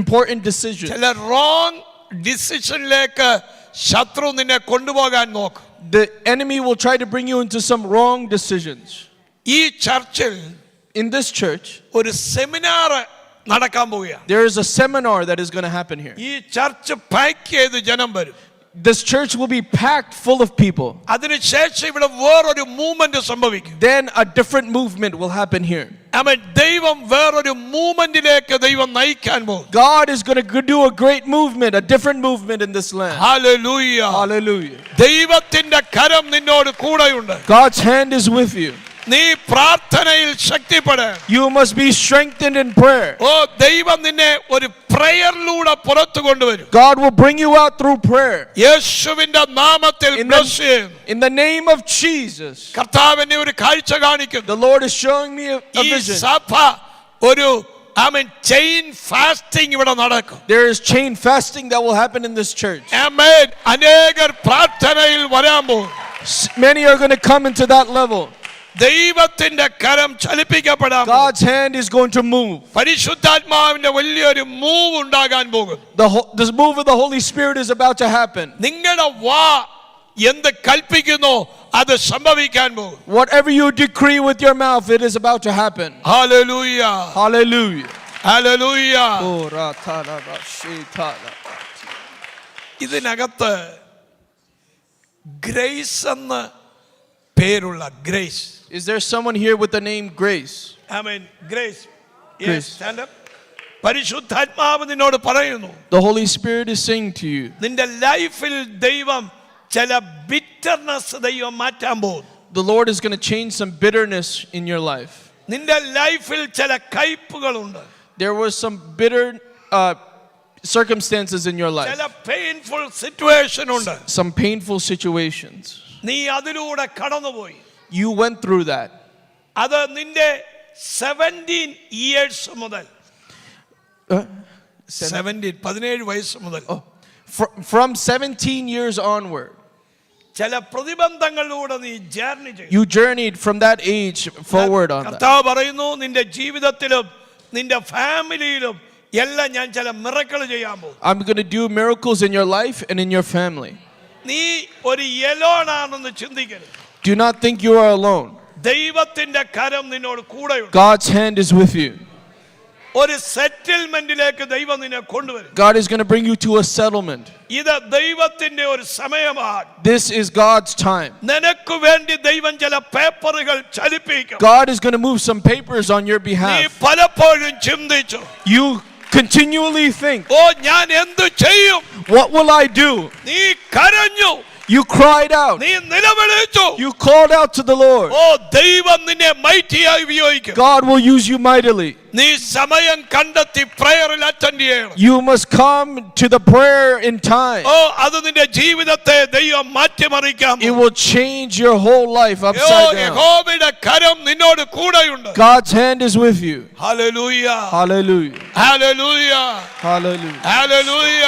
important decisions. ചില wrong ഡിസിഷനിലേക്ക് ശത്രു നിന്നെ കൊണ്ടുപോകാൻ നോക്കും. The enemy will try to bring you into some wrong decisions. ഈ ചർച്ചിൽ In this church, ഒരു സെമിനാർ നടക്കാൻ പോവുകയാണ്. there is a seminar that is going to happen here. ഈ ചർച്ച് പാക്ക് ചെയ്ത് ജനം വരും. This church will be packed full of people. അതിനുശേഷം ഇവിടെ വേറൊരു മൂവ്മെന്റ് സംഭവിക്കും. Then a different movement will happen here. ആമേൻ. ദൈവം വേറൊരു മൂവ്മെന്റിലേക്ക് ദൈവം നയിക്കാൻ പോകും. God is going to do a great movement, a different movement in this land. Hallelujah. Hallelujah. ദൈവത്തിന്റെ കരം നിന്നോട് കൂടെയുണ്ട്. God's hand is with you. നീ പ്രാർത്ഥനയിൽ ശക്തിപ്പെടണം. You must be strengthened in prayer. ഓ ദൈവം നിന്നെ ഒരു പ്രയറിലൂടെ പുറത്തു കൊണ്ടുവരും. God will bring you out through prayer. യേശുവിന്റെ നാമത്തിൽ bless you. In the name of Jesus. കർത്താവ് എന്നെ ഒരു കാഴ്ച കാണിക്കുന്നു. The Lord is showing me a ഈ vision. സഭ ഒരു ചെയിൻ ഫാസ്റ്റിംഗ് ഇവിടെ നടക്കും. There is chain fasting that will happen in this church. ആമേൻ. അനേകർ പ്രാർത്ഥനയിൽ വരാൻ പോകും. Many are going to come into that level. ദൈവത്തിന്റെ കരം ചലിപ്പിക്കപ്പെടാൻ പോകുന്നു. God's hand is going to move. പരിശുദ്ധാത്മാവിന്റെ വലിയൊരു മൂവ് ഉണ്ടാകാൻ പോകുന്നു. This move of the Holy Spirit is about to happen. നിങ്ങളുടെ വാ എന്ത് കൽപ്പിക്കുന്നോ അത് സംഭവിക്കാൻ പോകും. Whatever you decree with your mouth, it is about to happen. Hallelujah, Hallelujah. Hallelujah. Oh, ra-ta-la-ba-shi-ta-la. ഇതിനകത്ത് ഗ്രേസ് എന്ന് പേരുള്ള grace. Is there someone here with the name Grace? Amen. Grace. Grace. Stand up. പരിശുദ്ധാത്മാവ് നിന്നോട് പറയുന്നു, The Holy Spirit is saying to you, നിന്റെ ലൈഫിൽ ദൈവം ചില ബിറ്റർനെസ് ദൈവം മാറ്റാൻ പോകുന്നു. the Lord is going to change some bitterness in your life. നിന്റെ ലൈഫിൽ ചില കയ്പുകളുണ്ട്. There was some bitter circumstances in your life, ചില പെയിൻഫുൾ സിറ്റുവേഷൻ ഉണ്ട്. some painful situations. നീ അതിലൂടെ കടന്നുപോയി. You went through that. അത് നിന്റെ 17 years മുതൽ 17 വയസ്സ് മുതൽ From 17 years onward, ചില പ്രതിബന്ധങ്ങളിലൂടെ നീ ജേർണി ചെയ്തു. you journeyed from that age forward on that. കർത്താവ് പറയുന്നു, നിന്റെ ജീവിതത്തിലും നിന്റെ ഫാമിലിയിലും എല്ലാം ഞാൻ ചില മിറക്കിൾ ചെയ്യാൻ പോകും. I'm going to do miracles in your life and in your family. നീ ഒരു എലോൺ ആണെന്ന് ചിന്തിക്കരുത്. Do not think you are alone. ദൈവത്തിന്റെ കരം നിന്നോട് കൂടെയുണ്ട്. God's hand is with you. ഒരു സെറ്റിൽമെന്റിലേക്ക് ദൈവം നിന്നെ കൊണ്ടുവരും. God is going to bring you to a settlement. ഇത് ദൈവത്തിന്റെ ഒരു സമയമാണ്. This is God's time. നിനക്ക് വേണ്ടി ദൈവം ചില പേപ്പറുകൾ ചലിപ്പിക്കും. God is going to move some papers on your നീ behalf. പലപ്പോഴും ചിന്തിച്ചു, You continually think, ഓ ഞാൻ എന്തു ചെയ്യും? what will I do? നീ കരഞ്ഞു, You cried out. നീ നിലവിളിച്ചു. You called out to the Lord. ഓ ദൈവം നിന്നെ മൈറ്റിയായി ഉപയോഗിക്കും. God will use you mightily. നീ സമയം കണ്ടെത്തി പ്രയറിൽ അറ്റൻഡ് ചെയ്യണം. You must come to the prayer in time. ഓ അത് നിന്റെ ജീവിതത്തെ ദൈവം മാറ്റിമറിക്കാം. It will change your whole life upside down. യഹോവയുടെ കരം നിന്നോട് കൂടെയുണ്ട്. God's hand is with you. Hallelujah, Hallelujah. Hallelujah, Hallelujah. Hallelujah,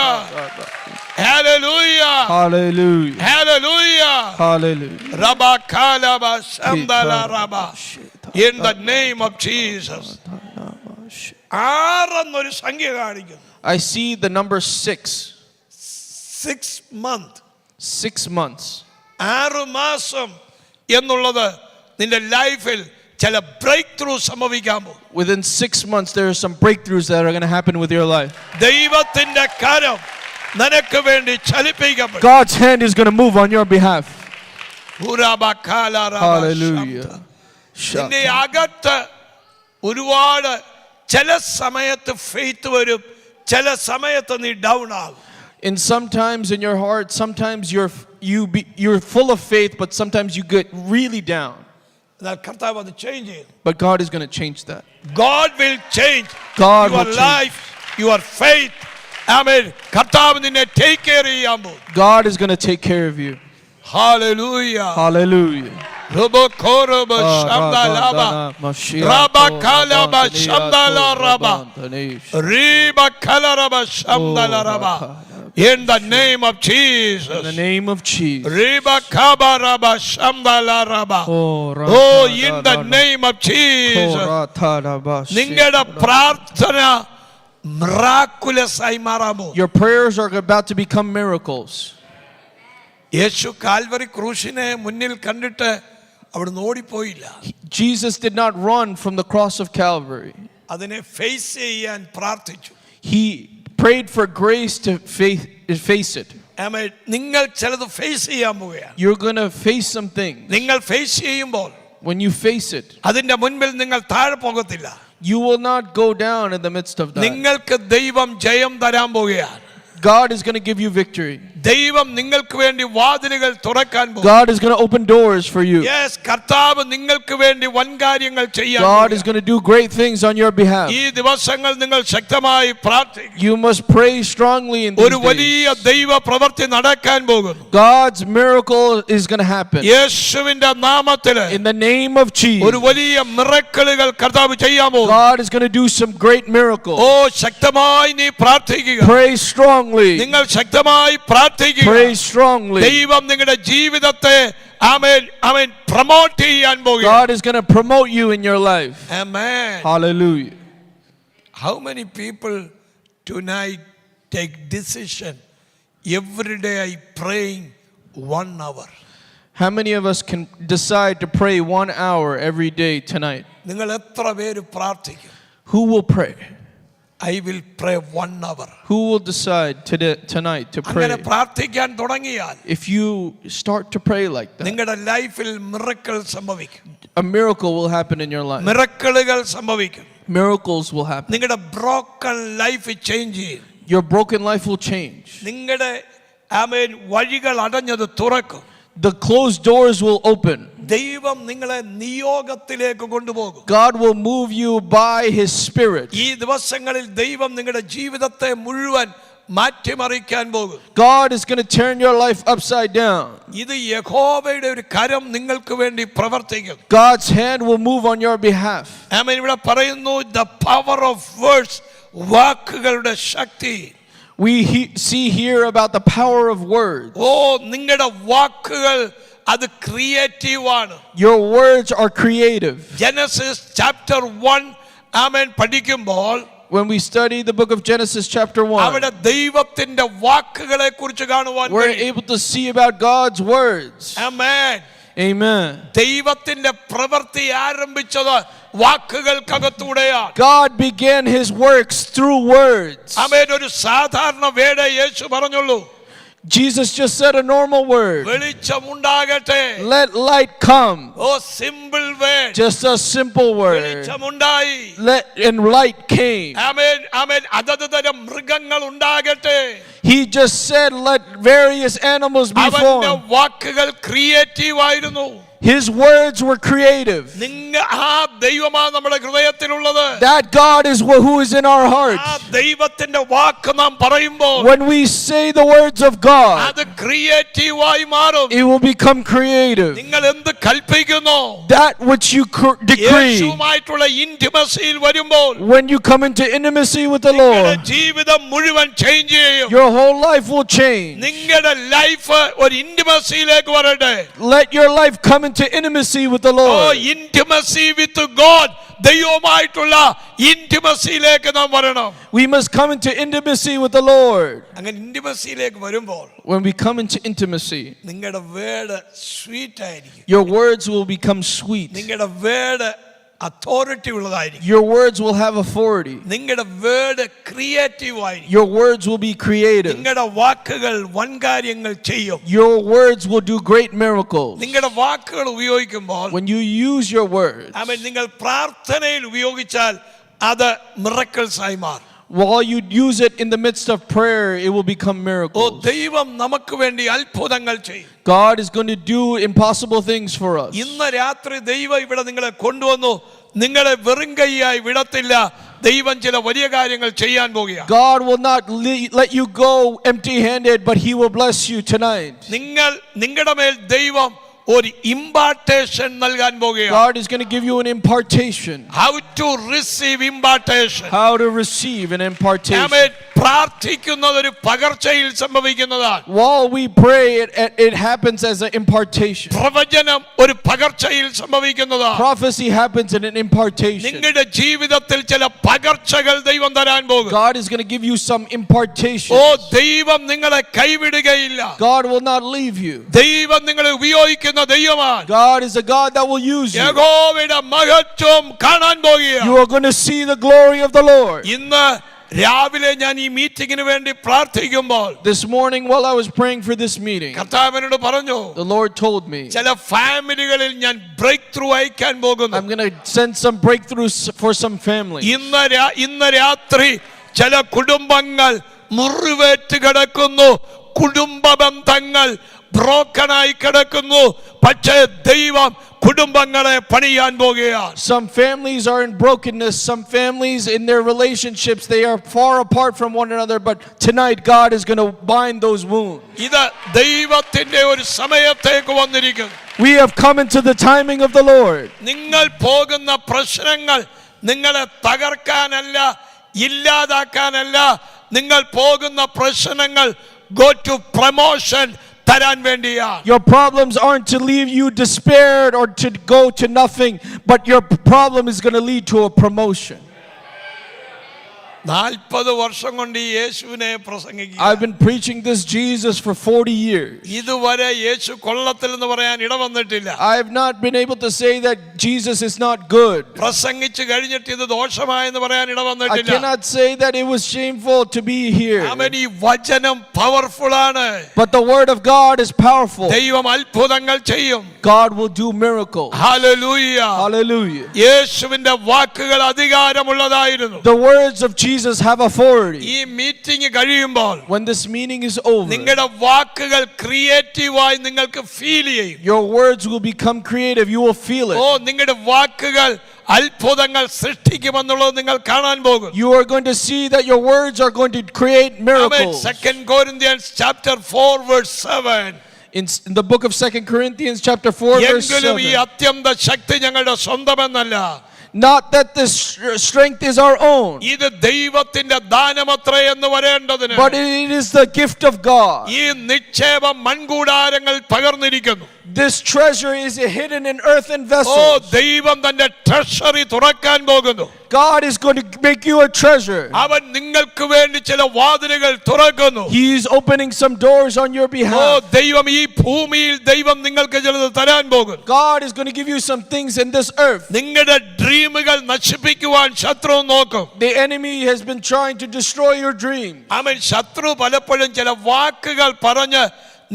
hallelujah, Hallelujah. Hallelujah. Hallelujah. Rabba kalaba shandala rabba. In the name of Jesus. 6 എന്നൊരു സംഖ്യ കാണിക്കുന്നു. I see the number 6. 6 month. 6 months. 6 മാസം എന്നുള്ളത് നിന്റെ ലൈഫിൽ ചില ബ്രേക്ക് ത്രൂ സംഭവിക്കാൻ പോകും. Within 6 months, there are some breakthroughs that are going to happen with your life. ദൈവത്തിന്റെ കരം നിനക്ക് വേണ്ടി ചലിപ്പിക്കപ്പെടും. God's hand is going to move on your behalf. Hallelujah. നിന്റെ അകത്ത് ഒരുപാട് ചില സമയത്ത് ഫെയ്ത്ത് വരും, ചില സമയത്ത് നീ ഡൗൺ ആകും. And sometimes in your heart, sometimes you're full of faith, but sometimes you get really down. എന്നാൽ കർത്താവ് അത് ചേഞ്ച് ചെയ്യും. But God is going to change that. God will change God your will change. life, your faith. Amen. കർത്താവ് നിന്നെ take care ചെയ്യാൻ പോകും. God is going to take care of you. Hallelujah. Hallelujah. Robo korobo shamdalaba. Rabba kalaba shamdalaraba. Riba kalaraba shamdalaraba. In the name of Jesus. In the name of Jesus. Riba kabaraba shamdalaraba. Oh, in the name of Jesus. നിങ്ങളുടെ പ്രാർത്ഥന miraculous ആയി മാറാമോ? Your prayers are about to become miracles. യേശു Calvary ക്രൂശിനെ മുന്നിൽ കണ്ടിട്ട് അവിടുന്ന് ഓടിപ്പോയില്ല. Jesus did not run from the cross of Calvary. അതിനെ ഫേസ് ചെയ്യാൻ പ്രാർത്ഥിച്ചു. He prayed for grace to face it. നിങ്ങൾ ചിലത് ഫേസ് ചെയ്യാൻ പോവുകയാണ്. You're going to face some things. നിങ്ങൾ ഫേസ് ചെയ്യുമ്പോൾ When you face it, അതിന്റെ മുൻപിൽ നിങ്ങൾ താഴെ പോകത്തില്ല. you will not go down in the midst of that. നിങ്ങൾക്ക് ദൈവം ജയം തരാൻ പോവുകയാണ്. God is going to give you victory. ദൈവം നിങ്ങൾക്ക് വേണ്ടി വാതിലുകൾ തുറക്കാൻ പോകും. God is going to open doors for you. Yes, കർത്താവ് നിങ്ങൾക്ക് വേണ്ടി വൻകാര്യങ്ങൾ ചെയ്യാൻ God is going to do great things on your behalf. ഈ ദിവസങ്ങൾ നിങ്ങൾ ശക്തമായി പ്രാർത്ഥിക്കുക. You must pray strongly in ഒരു these വലിയ days. ദൈവ പ്രവൃത്തി നടക്കാൻ പോകുന്നു. God's miracle is going to happen. യേശുവിന്റെ നാമത്തിൽ In the name of Jesus. ഒരു വലിയ മിറക്കിളുകൾ കർത്താവ് ചെയ്യാൻ പോകുന്നു. God is going to do some great miracles. ഓ ശക്തമായി നീ പ്രാർത്ഥിക്കുക. Pray strongly. നിങ്ങൾ ശക്തമായി പ്രാർത്ഥിക്കുക. Pray strongly. ദൈവം നിങ്ങളുടെ ജീവിതത്തെ അവൻ പ്രൊമോട്ട് ചെയ്യാൻ പോകുക. God is going to promote you in your life. Amen. Hallelujah. How many people tonight take decision every day I praying 1 hour? How many of us can decide to pray 1 hour every day tonight? നിങ്ങൾ എത്ര പേര് പ്രാർത്ഥിക്കും? Who will pray? I will pray 1 hour. Who will decide tonight to pray? അങ്ങനെ പ്രാർത്ഥിക്കാൻ തുടങ്ങിയാൽ If you start to pray like that, നിങ്ങളുടെ ലൈഫിൽ miracle സംഭവിക്കും. a miracle will happen in your life. മിറക്കിളുകൾ സംഭവിക്കും. Miracles will happen. നിങ്ങളുടെ broken life change ചെയ്യും. Your broken life will change. നിങ്ങളുടെ വഴികൾ അടഞ്ഞത് തുറക്കും. The closed doors will open. ദൈവം നിങ്ങളെ നിയോഗത്തിലേക്ക് കൊണ്ടുപോകും. God will move you by His Spirit. ഈ ദിവസങ്ങളിൽ ദൈവം നിങ്ങളുടെ ജീവിതത്തെ മുഴുവൻ മാറ്റിമറിക്കാൻ പോകും. God is going to turn your life upside down. ഇത് യഹോവയുടെ ഒരു കരം നിങ്ങൾക്ക് വേണ്ടി പ്രവർത്തിക്കും. God's hand will move on your behalf. ആമേൻ. ഇവിടെ പറയുന്നു the power of words, വാക്കുകളുടെ ശക്തി. We see here about the power of words. നിങ്ങളുടെ വാക്കുകൾ അത് ക്രിയേറ്റീവ് ആണ്. Your words are creative. Genesis chapter 1 ആമേൻ പഠിക്കുമ്പോൾ When we study the book of Genesis chapter 1, അവിടെ ദൈവത്തിന്റെ വാക്കുകളെ കുറിച്ച് കാണുവാൻ we're able to see about God's words. Amen. Amen. ദൈവത്തിന്റെ പ്രവൃത്തി ആരംഭിച്ചത് വാക്കുകൾക്കകത്തൂടെയാണ്. God began His works through words. ആമേൻ. ഒരു സാധാരണ വേടേ യേശു പറഞ്ഞുള്ളൂ. Jesus just said a normal word. വെളിച്ചം ഉണ്ടാകട്ടെ. Let light come. Simple word. Just a simple word. വെളിച്ചം ഉണ്ടായി. And light came. ആമേൻ. ആമേൻ. അതത് തരം മൃഗങ്ങൾ ഉണ്ടാകട്ടെ. He just said let various animals be അവന്റെ formed. വാക്കുകൾ ക്രിയേറ്റീവ് ആയിരുന്നു. His words were creative. ദൈവമാണ് നമ്മുടെ ഹൃദയത്തിലുള്ളത്. That God is who is in our hearts. ദൈവത്തിന്റെ വാക്ക് നാം പറയുമ്പോൾ When we say the words of God, അത് ക്രിയേറ്റീവ് ആയി മാറും. it will become creative. നിങ്ങൾ എന്ത് കൽപ്പിക്കുന്നു, That which you decree, യേശുവുമായിട്ടുള്ള ഇന്റിമസിയിൽ വരുമ്പോൾ when you come into intimacy with the നിങ്ങളുടെ Lord, ജീവിതം മുഴുവൻ ചേഞ്ച് ചെയ്യും. your whole life will change. നിങ്ങളുടെ ലൈഫ് ഒരു ഇന്റിമസിയിലേക്ക് വരട്ടെ. Let your life come into intimacy with the Lord. Intimacy with God. ദൈവവുമായിട്ടുള്ള ഇന്റിമസിയിലേക്ക് നാം വരണം. We must come into intimacy with the Lord. അങ്ങനെ ഇന്റിമസിയിലേക്ക് വരുമ്പോൾ When we come into intimacy, നിങ്ങളുടെ word sweet ആയിരിക്കും. your words will become sweet. നിങ്ങളുടെ word authority ഉള്ളതായിരിക്കും. Your words will have authority. നിങ്ങളുടെ വേർഡ് ക്രിയേറ്റീവ് ആയിരിക്കും. Your words will be creative. നിങ്ങളുടെ വാക്കുകൾ വൻകാര്യങ്ങൾ ചെയ്യും. Your words will do great miracles. നിങ്ങളുടെ വാക്കുകൾ ഉപയോഗിക്കുമ്പോൾ When you use your words, ആമേൻ, നിങ്ങൾ പ്രാർത്ഥനയിൽ ഉപയോഗിച്ചാൽ അത് മിറക്കിൾസ് ആയി മാറും. while you use it in the midst of prayer, it will become miracles. ദൈവം നമുക്ക് വേണ്ടി അത്ഭുതങ്ങൾ ചെയ്യും. God is going to do impossible things for us. ഇന്ന് രാത്രി ദൈവം ഇവിടെ നിങ്ങളെ കൊണ്ടുവന്നു. നിങ്ങളെ വെറും കൈയായി വിടത്തില്ല. ദൈവം ചില വലിയ കാര്യങ്ങൾ ചെയ്യാൻ പോകുകയാണ്. God will not let you go empty-handed, but He will bless you tonight. നിങ്ങളുടെ മേൽ ദൈവം ഒരു ഇമ്പാർട്ടേഷൻ നൽകാൻ പോകുകയാണ്. God is going to give you an impartation. How to receive impartation. How to receive an impartation. ആമേൻ. പ്രാർത്ഥിക്കുന്നത് ഒരു പകർച്ചയിൽ സംഭവിക്കുന്നതാണ്. While we pray, it happens as an impartation. പ്രവചനം ഒരു പകർച്ചയിൽ സംഭവിക്കുന്നതാണ്. Prophecy happens in an impartation. നിങ്ങളുടെ ജീവിതത്തിൽ ചില പകർച്ചകൾ ദൈവം തരാൻ പോകും. God is going to give you some impartation. ദൈവം നിങ്ങളെ കൈവിടുകയില്ല. God will not leave you. ദൈവം നിങ്ങളെ ഉപയോഗിക്കുന്ന ദൈവമാണ്. God is a God that will use you. യഹോവയുടെ മഹത്വം കാണാൻ പോകുകയാണ്. You are going to see the glory of the Lord. ഇന്ന് രാവിലെ ഞാൻ ഈ മീറ്റിംഗിന് വേണ്ടി പ്രാർത്ഥിക്കുമ്പോൾ This morning while I was praying for this meeting, കർത്താവിനോട് പറഞ്ഞു, the Lord told me, ചില ഫാമിലികളിൽ ഞാൻ ബ്രേക്ക് ത്രൂ അയക്കാൻ പോകുന്നു. I'm going to send some breakthroughs for some families. ഇന്ന് രാത്രി ചില കുടുംബങ്ങൾ മുറിവേറ്റ് കിടക്കുന്നു. കുടുംബ ബന്ധങ്ങൾ ബ്രോക്കണായി കിടക്കുന്നു. പക്ഷേ ദൈവം കുടുംബങ്ങളെ പണിയാൻ പോകുകയാണ്. Some families are in brokenness. Some families in their relationships, they are far apart from one another. But tonight God is going to bind those wounds. ഇത് ദൈവത്തിന്റെ ഒരു സമയത്തേക്ക് വന്നിരിക്കുന്നു. We have come into the timing of the Lord. നിങ്ങൾ പോകുന്ന പ്രശ്നങ്ങൾ നിങ്ങളെ തകർക്കാനല്ല, ഇല്ലാതാക്കാനല്ല. നിങ്ങൾ പോകുന്ന പ്രശ്നങ്ങൾ go to promotion, തരാൻ വേണ്ടിയാണ്. Your problems aren't to leave you despaired or to go to nothing, but your problem is going to lead to a promotion. 40 വർഷം കൊണ്ട് ഈ യേശുവിനെ പ്രസംഗിക്കുക. I've been preaching this Jesus for 40 years. ഇതുവരെ യേശു കൊള്ളത്തില്ലെന്ന് പറയാൻ ഇടവന്നിട്ടില്ല. I have not been able to say that Jesus is not good. പ്രസംഗിച്ചു കഴിഞ്ഞിട്ട് ഇത് ദോഷമായെന്ന് പറയാൻ I ഇടവന്നിട്ടില്ല. cannot say that it was shameful to be here. അവൻ ഈ വചനം പവർഫുൾ ആണ്. But the word of God is powerful. ദൈവം അത്ഭുതങ്ങൾ ചെയ്യും. God will do miracles. Hallelujah. Hallelujah. യേശുവിന്റെ വാക്കുകൾ അധികാരമുള്ളതായിരുന്നു. The words of Jesus have authority. ഈ മീറ്റിംഗ് കഴിയുമ്പോൾ When this meeting is over, നിങ്ങളുടെ വാക്കുകൾ ക്രിയേറ്റീവായി നിങ്ങൾക്ക് ഫീൽ ചെയ്യും. your words will become creative. You will feel it. നിങ്ങളുടെ വാക്കുകൾ അത്ഭുതങ്ങൾ സൃഷ്ടിക്കുമെന്നുള്ളത് നിങ്ങൾ കാണാൻ പോകും. You are going to see that your words are going to create miracles. 2 Corinthians chapter 4 verse 7. In the book of 2 Corinthians chapter 4 verse എങ്കിലും ഈ 7. അത്യന്ത ശക്തി ഞങ്ങളുടെ സ്വന്തമെന്നല്ല. Not that this strength is our own, ഇത് ദൈവത്തിന്റെ ദാനമത്രേ എന്ന് വരേണ്ടതിന് but it is the gift of God. ഈ നിക്ഷേപം മൺകൂടാരങ്ങൾ പകർന്നിരിക്കുന്നു. This treasure is hidden in earthen vessels. ദൈവം തന്റെ ട്രഷറി തുറക്കാൻ പോകുന്നു. God is going to make you a treasure. അവൻ നിങ്ങൾക്ക് വേണ്ടി ചില വാതിലുകൾ തുറക്കുന്നു. He is opening some doors on your behalf. ദൈവം ഈ ഭൂമിയിൽ ദൈവം നിങ്ങൾക്ക് ചിലത് തരാൻ പോകുന്നു. God is going to give you some things in this earth. നിങ്ങളുടെ ഡ്രീമുകൾ നശിപ്പിക്കുവാൻ ശത്രു നോക്കും. The enemy has been trying to destroy your dreams. അവൻ ശത്രു പലപ്പോഴും ചില വാക്കുകൾ പറഞ്ഞ്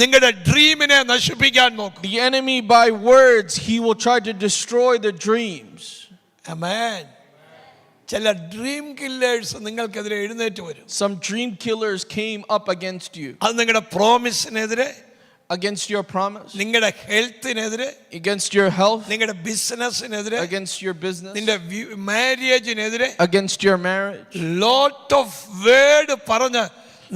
നിങ്ങളുടെ ഡ്രീമിനെ നശിപ്പിക്കാൻ നോക്കും. The enemy by words, he will try to destroy the dreams. ആമേൻ. ചില ഡ്രീം കില്ലേഴ്സ് നിങ്ങൾക്കെതിരെ എഴുന്നേറ്റ് വരും. Some dream killers came up against you. അത് നിങ്ങളുടെ പ്രോമിസിനെതിരെ, Against your promise, നിങ്ങളുടെ ഹെൽത്തിനെതിരെ, against your health, നിങ്ങളുടെ ബിസിനസ്സിനെതിരെ, against your business, നിന്റെ മാരേജിനെതിരെ against your marriage. Lot of word പറഞ്ഞ്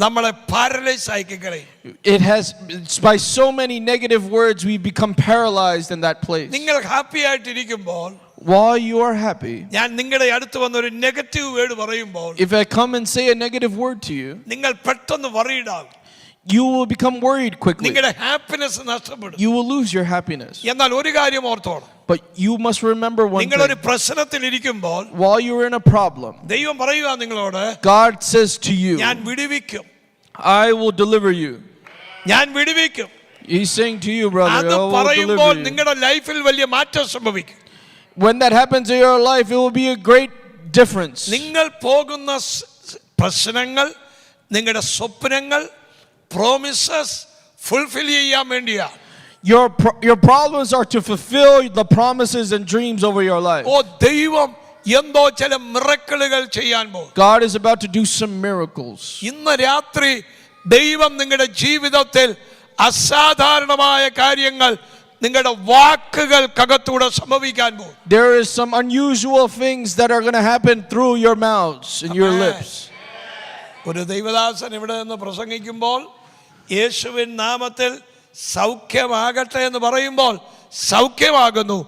നമ്മളെ പാരലൈസ് ആക്കി കളയും. It's by so many negative words we become paralyzed in that place. നിങ്ങൾ ഹാപ്പി ആയിട്ടിരിക്കുമ്പോൾ, While you are happy, ഞാൻ നിങ്ങളുടെ അടുത്ത് വന്ന ഒരു നെഗറ്റീവ് വേർഡ് പറയുമ്പോൾ, if I come and say a negative word to you, നിങ്ങൾ പെട്ടെന്ന് worried ആകും. you will become worried quickly. നിങ്ങളുടെ ഹാപ്പിനെസ് നഷ്ടപ്പെടും. You will lose your happiness. എന്നാൽ ഒരു കാര്യം ഓർത്തോണം. But you must remember one നിങ്ങൾ ഒരു thing. പ്രശ്നത്തിൽ ഇരിക്കുമ്പോൾ While you're in a problem, ദൈവം പറയുക നിങ്ങളോട്, God says to you, ഞാൻ വിടുവിക്കും. I will deliver you. ഞാൻ വിടുവിക്കും. He's saying to you, brother, അത് I will പറയുമ്പോൾ deliver you. നിങ്ങളുടെ ലൈഫിൽ വലിയ മാറ്റം സംഭവിക്കും. When that happens in your life, it will be a great difference. നിങ്ങൾ പോകുന്ന പ്രശ്നങ്ങൾ, നിങ്ങളുടെ സ്വപ്നങ്ങൾ, പ്രോമിസസ് ഫുൾഫിൽ ചെയ്യാൻ വേണ്ടിയാണ്. Your problems are to fulfill the promises and dreams over your life. ദൈവം എന്തോ ചില മിറക്കിളുകൾ ചെയ്യാൻ പോകും. God is about to do some miracles. ഇന്ന് രാത്രി ദൈവം നിങ്ങളുടെ ജീവിതത്തിൽ അസാധാരണമായ കാര്യങ്ങൾ നിങ്ങളുടെ വാക്കുകൾക്കകത്തൂടെ സംഭവിക്കാൻ പോകും. There is some unusual things that are going to happen through your mouths and your lips. ഒരു ദൈവദാസൻ ഇവിടെ നിന്ന് പ്രസംഗിക്കുമ്പോൾ യേശുവിൻ നാമത്തിൽ സൗഖ്യമാകട്ടെ എന്ന് പറയുമ്പോൾ സൗഖ്യമാകുന്നു.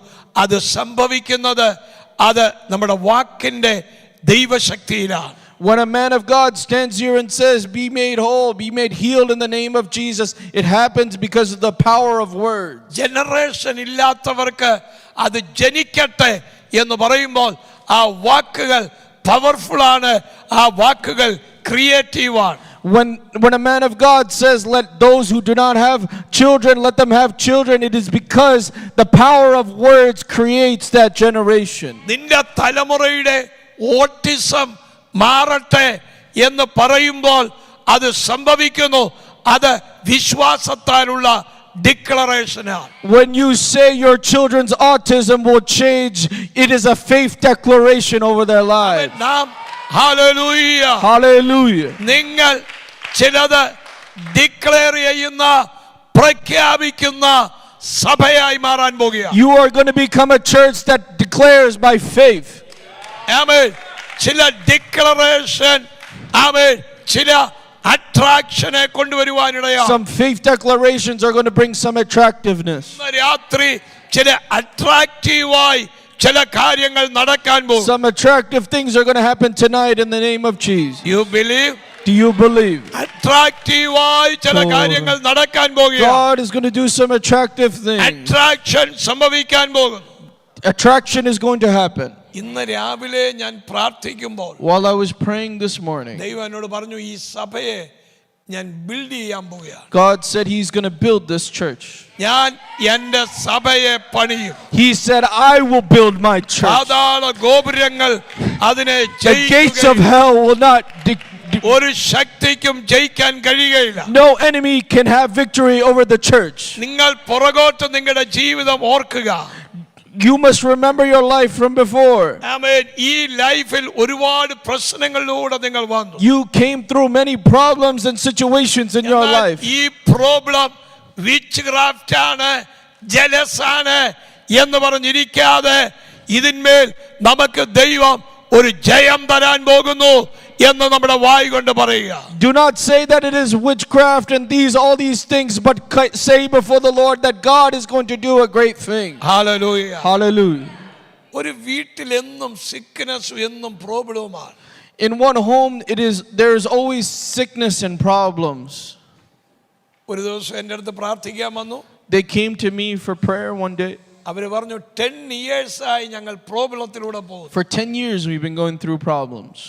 അത് സംഭവിക്കുന്നത് അത് നമ്മുടെ വാക്കിന്റെ ദൈവശക്തിയിലാണ്. When a man of God stands here and says, be made whole, be made healed in the name of Jesus, it happens because of the power of words. Generation ഇല്ലാത്തവർക്ക് അത് ജനിക്കട്ടെ എന്ന് പറയുമ്പോൾ ആ വാക്കുകൾ പവർഫുൾ ആണ്, ആ വാക്കുകൾ ക്രിയേറ്റീവ് ആണ്. When a man of God says, let those who do not have children, let them have children, it is because the power of words creates that generation. നിന്റെ തലമുറയുടെ ഓട്ടിസം മാറട്ടെ എന്ന് പറയുമ്പോൾ അത് സംഭവിക്കുന്നു. അത് വിശ്വാസത്താലുള്ള ഡിക്ലറേഷനാണ്. When you say your children's autism will change, it is a faith declaration over their lives. നാം hallelujah, Hallelujah. നിങ്ങൾ ചിലത് ഡിക്ലെയർ ചെയ്യുന്ന, പ്രഖ്യാപിക്കുന്ന സഭയായി മാറാൻ പോകുകയാണ്. You are going to become a church that declares by faith. ആമേൻ. ചില ഡിക്ലറേഷൻ, ആമേൻ, ചില അട്രാക്ഷനെ കൊണ്ടുവരുവാനിടയാണ്. Some faith declarations are going to bring some attractiveness. രാത്രി ചില അട്രാക്റ്റീവായി ചില കാര്യങ്ങൾ നടക്കാൻ പോകും. Some attractive things are going to happen tonight in the name of Jesus. You believe? Do you believe? അട്രാക്റ്റീവായി ചില കാര്യങ്ങൾ നടക്കാൻ പോകുകയാണ്. God is going to do some attractive things. Attraction സംഭവിക്കാൻ പോകുന്നു. Attraction is going to happen. ഇന്ന് രാവിലെ ഞാൻ പ്രാർത്ഥിക്കുമ്പോൾ While I was praying this morning, ദൈവം എന്നോട് പറഞ്ഞു, ഈ സഭയെ ഞാൻ ബിൽഡ് ചെയ്യാൻ പോവുകയാണ്. God said He's going to build this church. ഞാൻ എൻ്റെ സഭയെ പണിയും. He said, I will build my church. പാതാള ഗോപുരങ്ങൾ അതിനെ The gates of ജയിക്കുകയില്ല. hell will not ഒരു ശക്തിക്കും ജയിക്കാൻ കഴിയുകയില്ല. no enemy can have victory over the church. നിങ്ങൾ പുറകോട്ട് നിങ്ങളുടെ ജീവിതം ഓർക്കുക. You must remember your life from before. ആമേൻ. ഈ ലൈഫിൽ ഒരുപാട് പ്രശ്നങ്ങളിലൂടെ നിങ്ങൾ വന്നു. You came through many problems and situations in your എന്നാൽ life. ഈ പ്രോബ്ലം വിച്ച് ക്രാഫ്റ്റ് ആണ്, ജലസ് ആണ് എന്ന് പറഞ്ഞിരിക്കാതെ ഇതിന്മേൽ നമുക്ക് ദൈവം ഒരു ജയം തരാൻ പോകുന്നു എന്ന് നമ്മുടെ വായ് കൊണ്ട് പറയുക. Do not say that it is witchcraft and all these things, but say before the Lord that God is going to do a great thing. Hallelujah. Hallelujah. ഒരു വീട്ടിൽ എന്നും സിക്നസ് എന്നും പ്രോബ്ലമാണ്. In one home, there is always sickness and problems. ഒരു ദിവസം എൻ്റെ അടുത്ത് പ്രാർത്ഥിക്കാൻ വന്നു. They came to me for prayer one day. അവർ പറഞ്ഞു, 10 years ആയി ഞങ്ങൾ പ്രോബ്ലത്തിലൂടെ പോകുന്നു. For 10 years, we've been going through problems.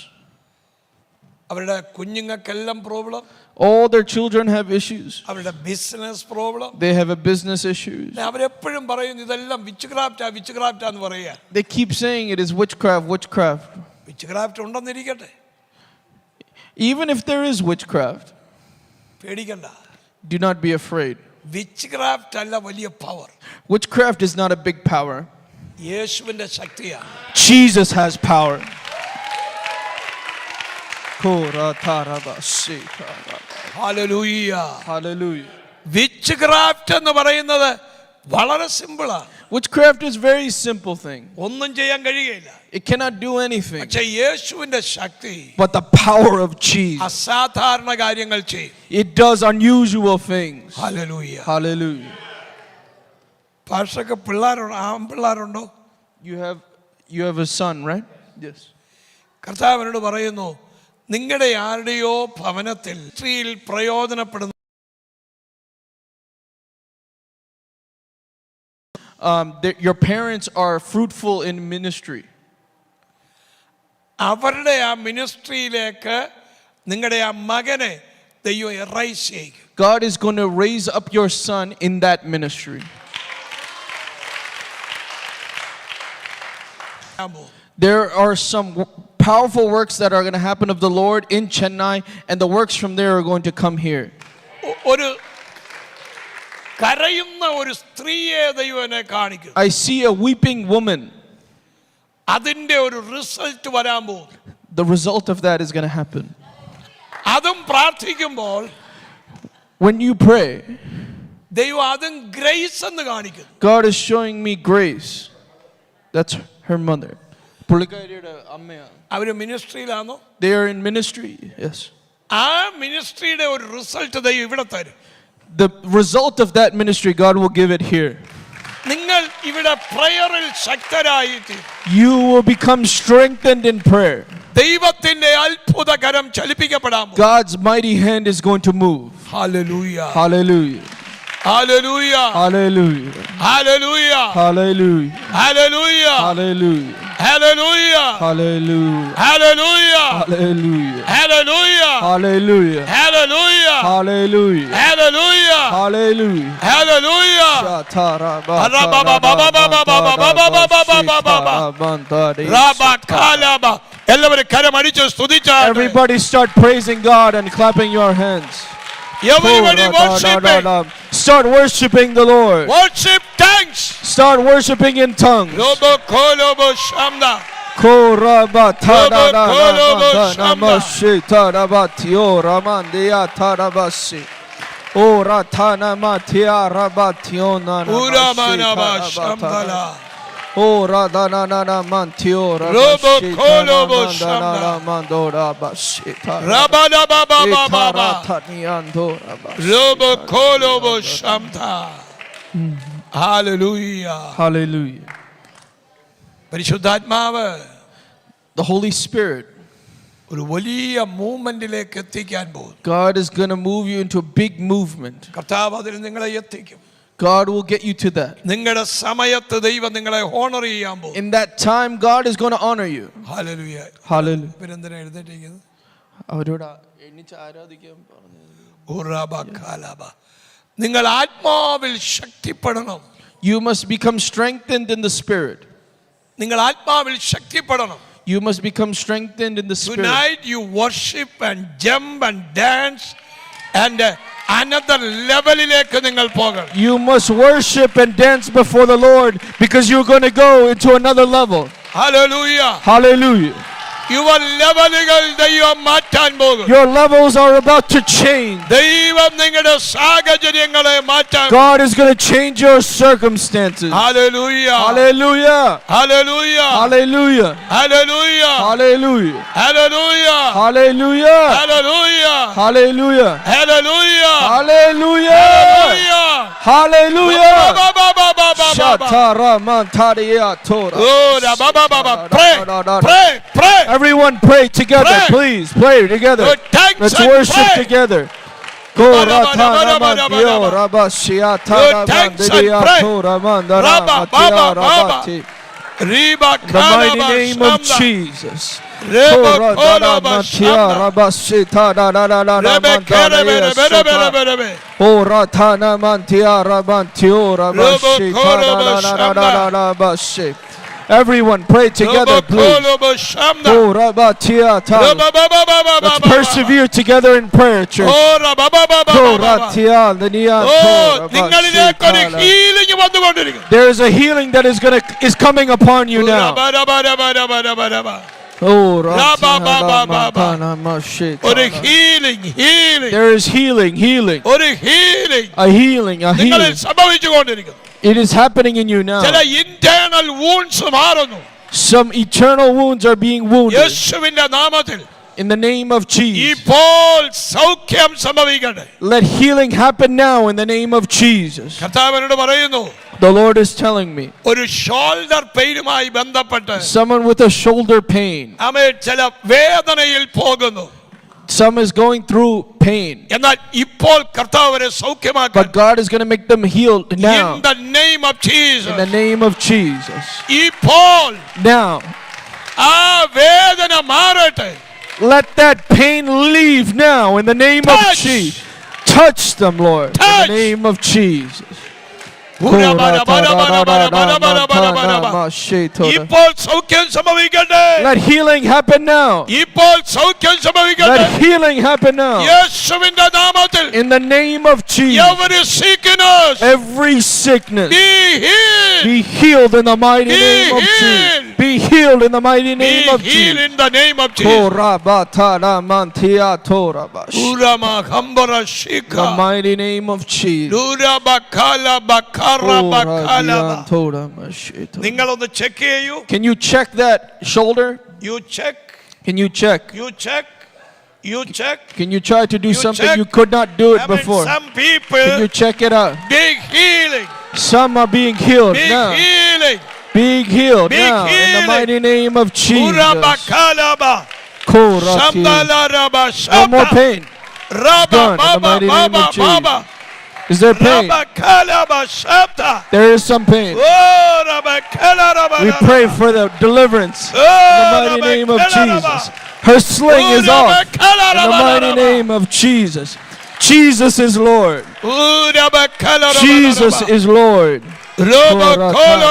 അവരുടെ കുഞ്ഞുങ്ങൾക്കെല്ലാം problem. All their children have issues. അവരുടെ business problem. They have a business issues. അവരെപ്പോഴും പറയുന്നു ഇതെല്ലാം വിച്ച് ക്രാഫ്റ്റ് എന്ന് പറയാ. They keep saying it is witchcraft. Which craft ഉണ്ടെന്നിരിക്കട്ടെ, Even if there is witchcraft, പേടിക്കണ്ട. do not be afraid. Which craft അല്ല വലിയ power. Witchcraft is not a big power. യേശുവിന്റെ ശക്തിയാണ്. Jesus has power. Hallelujah. Hallelujah. Which craft എന്ന് പറയുന്നത് വളരെ സിമ്പിളാണ്. Witchcraft is a very simple thing. ഒന്നും ചെയ്യാൻ കഴിയുകയില്ല. It cannot do anything. പക്ഷേ യേശുവിന്റെ ശക്തി But the power of Jesus, അസാധാരണ കാര്യങ്ങൾ ചെയ്യും. it does unusual things. Hallelujah. Hallelujah. പാഷക്ക് പിള്ളേരുണ്ടോ? ആൺപിള്ളേരുണ്ടോ? You have a son, right? Yes. കർത്താവിനോട് പറയുന്നു, നിങ്ങളുടെ ആരുടെയോ ഭവനത്തിൽ സ്ത്രീയിൽ പ്രയോജനപ്പെടുന്ന your parents are fruitful in ministry. അവരുടെ ആ മിനിസ്ട്രിയിലേക്ക് നിങ്ങളുടെ ആ മകനെ ദൈവം എറൈസ് ചെയ്യും. God is going to raise up your son in that ministry. There are some powerful works that are going to happen of the Lord in Chennai, and the works from there are going to come here. ഒരു കരയുന്ന ഒരു സ്ത്രീയെ ദൈവം എന്നെ കാണിക്കും. I see a weeping woman. അതിന്റെ ഒരു result വരാൻ പോകും. The result of that is going to happen. അതും പ്രാർത്ഥിക്കുമ്പോൾ When you pray, ദൈവം അതും ഗ്രേസ് എന്ന് കാണിക്കും. God is showing me grace. That's her mother. അവര് മിനിസ്ട്രിയിലാണോ? They are in ministry. Yes. ആ മിനിസ്ട്രിയുടെ ഒരു റിസൾട്ട് ദൈവം ഇവിടെ തരും. The result of that ministry, God will give it here. നിങ്ങൾ ഇവിടെ പ്രയറിൽ ശക്തരായിട്ട് You will become strengthened in prayer. ദൈവത്തിന്റെ അത്ഭുതകരം ചലിപ്പിക്കപ്പെടാൻ പോകും. God's mighty hand is going to move. Hallelujah. Hallelujah. Hallelujah. Hallelujah. Hallelujah. Hallelujah. Hallelujah. Hallelujah. Hallelujah. Hallelujah. Hallelujah. Hallelujah. Hallelujah. Hallelujah. Hallelujah. Hallelujah. Hallelujah. Hallelujah. Hallelujah. എല്ലാവരും കരമടിച്ച് സ്തുതിച്ചാട്ടെ. Everybody start praising God and clapping your hands. Everybody worshiping. Start worshiping the Lord. Worship thanks. Start worshiping in tongues. Robo kolobo shamda. Oh, Radanana Mantiora. Robo kolobo shamda. Rabada baba baba. Robo kolobo shamda. Hallelujah. Hallelujah. പരിശുദ്ധാത്മാവ് The Holy Spirit ഒരു വലിയ മൂവ്മെന്റിലേക്ക് എത്തിക്കാൻ പോകുന്നു. God is going to move you into a big movement. കർത്താവ് അതിൽ നിങ്ങളെ എത്തിക്കും. God will get you to that. നിങ്ങളുടെ സമയത്ത് ദൈവം നിങ്ങളെ ഹോണർ ചെയ്യാൻ പോകും. In that time, God is going to honor you. Hallelujah. Hallelujah. ഇവരെന്തിനാ എഴുന്നേറ്റിരിക്കുന്നത്? അവരോട് എണീച്ച് ആരാധിക്കാൻ പറഞ്ഞു. ഉറബകലബ. നിങ്ങൾ ആത്മാവിൽ ശക്തിപ്പെടണം. You must become strengthened in the spirit. നിങ്ങൾ ആത്മാവിൽ ശക്തിപ്പെടണം. You must become strengthened in the spirit. Tonight you worship and jump and dance and another levelilekku ningal pogam. You must worship and dance before the Lord because you're going to go into another level. Hallelujah. Hallelujah. Your levelugal ദൈവം മാറ്റാൻ പോകും. Your levels are about to change. ദൈവം നിങ്ങളുടെ സാഹചര്യങ്ങളെ മാറ്റാൻ. God is going to change your circumstances. Hallelujah. Hallelujah. Hallelujah. Hallelujah. Hallelujah. Hallelujah. Hallelujah. Hallelujah. Hallelujah. Hallelujah. Hallelujah. Hallelujah. Hallelujah. Shataramantaria Tora. Pray. Pray. Pray. Everyone pray together, Pray. please. Pray together. Good, thanks Let's and worship pray. together. Good, thanks and pray. Riba In the mighty name of Jesus. Everyone pray together, please. Let's persevere together in prayer, church. There is a healing that is coming upon you now. ഒരു healing. There is healing. ഒരു healing. A healing. നിങ്ങളിൽ സംഭവിച്ചുകൊണ്ടിരിക്കുന്നു. It is happening in you now. ചില internal wounds മാറുന്നു. Some eternal wounds are being wounded. യേശുവിന്റെ നാമത്തിൽ In the name of Jesus. ഇപ്പോൾ സൗഖ്യം സംഭവിക്കട്ടെ. Let healing happen now in the name of Jesus. കർത്താവ് എന്നോട് പറയുന്നു, The Lord is telling me. ഒരു ഷോൾഡർ പെയിനുമായി ബന്ധപ്പെട്ട് Someone with a shoulder pain. ആമേൻ ചില വേദനയിൽ പോകുന്നു. Some is going through pain. എന്നാൽ ഇപ്പോൾ കർത്താവ് അവരെ സൗഖ്യമാക്കാൻ. But God is going to make them healed now. In the name of Jesus. In the name of Jesus. ഇപ്പോൾ Now. ആ വേദന മാറട്ടെ. Let that pain leave now in the name of Jesus. Touch them, Lord. In the name of Jesus. ഇപ്പോൾ സൗഖ്യം സംഭവിക്കട്ടെ. Let healing happen now. ഇപ്പോൾ സൗഖ്യം സംഭവിക്കട്ടെ. Let healing happen now. യേശുവിന്റെ നാമത്തിൽ. In the name of Jesus. Every sickness. Be healed. Be healed in the mighty name of Jesus. Be healed in the mighty name of Jesus. Be healed in the name of Jesus. The mighty name of Jesus. നിങ്ങളൊന്ന് check ചെയ്യൂ. Can you check that shoulder? You check. Can you check? You check. You check. Can you try to do You something check. you could not do it I mean, before? some people Can you check it out? big healing. Some are being healed Big now. healing. Being healed Big now in the healing. mighty name of Jesus. Urabakalaba. Korati. Shamdalaraba. No more pain. Raba Done in the baba mighty name baba of Jesus. baba. Is there pain? Rabakalaba shabda. There is some pain. Oh, rabakalaraba. We pray for the deliverance in the mighty name of Jesus. Her sling is off in the mighty name of Jesus. Jesus is Lord. Jesus is Lord. Every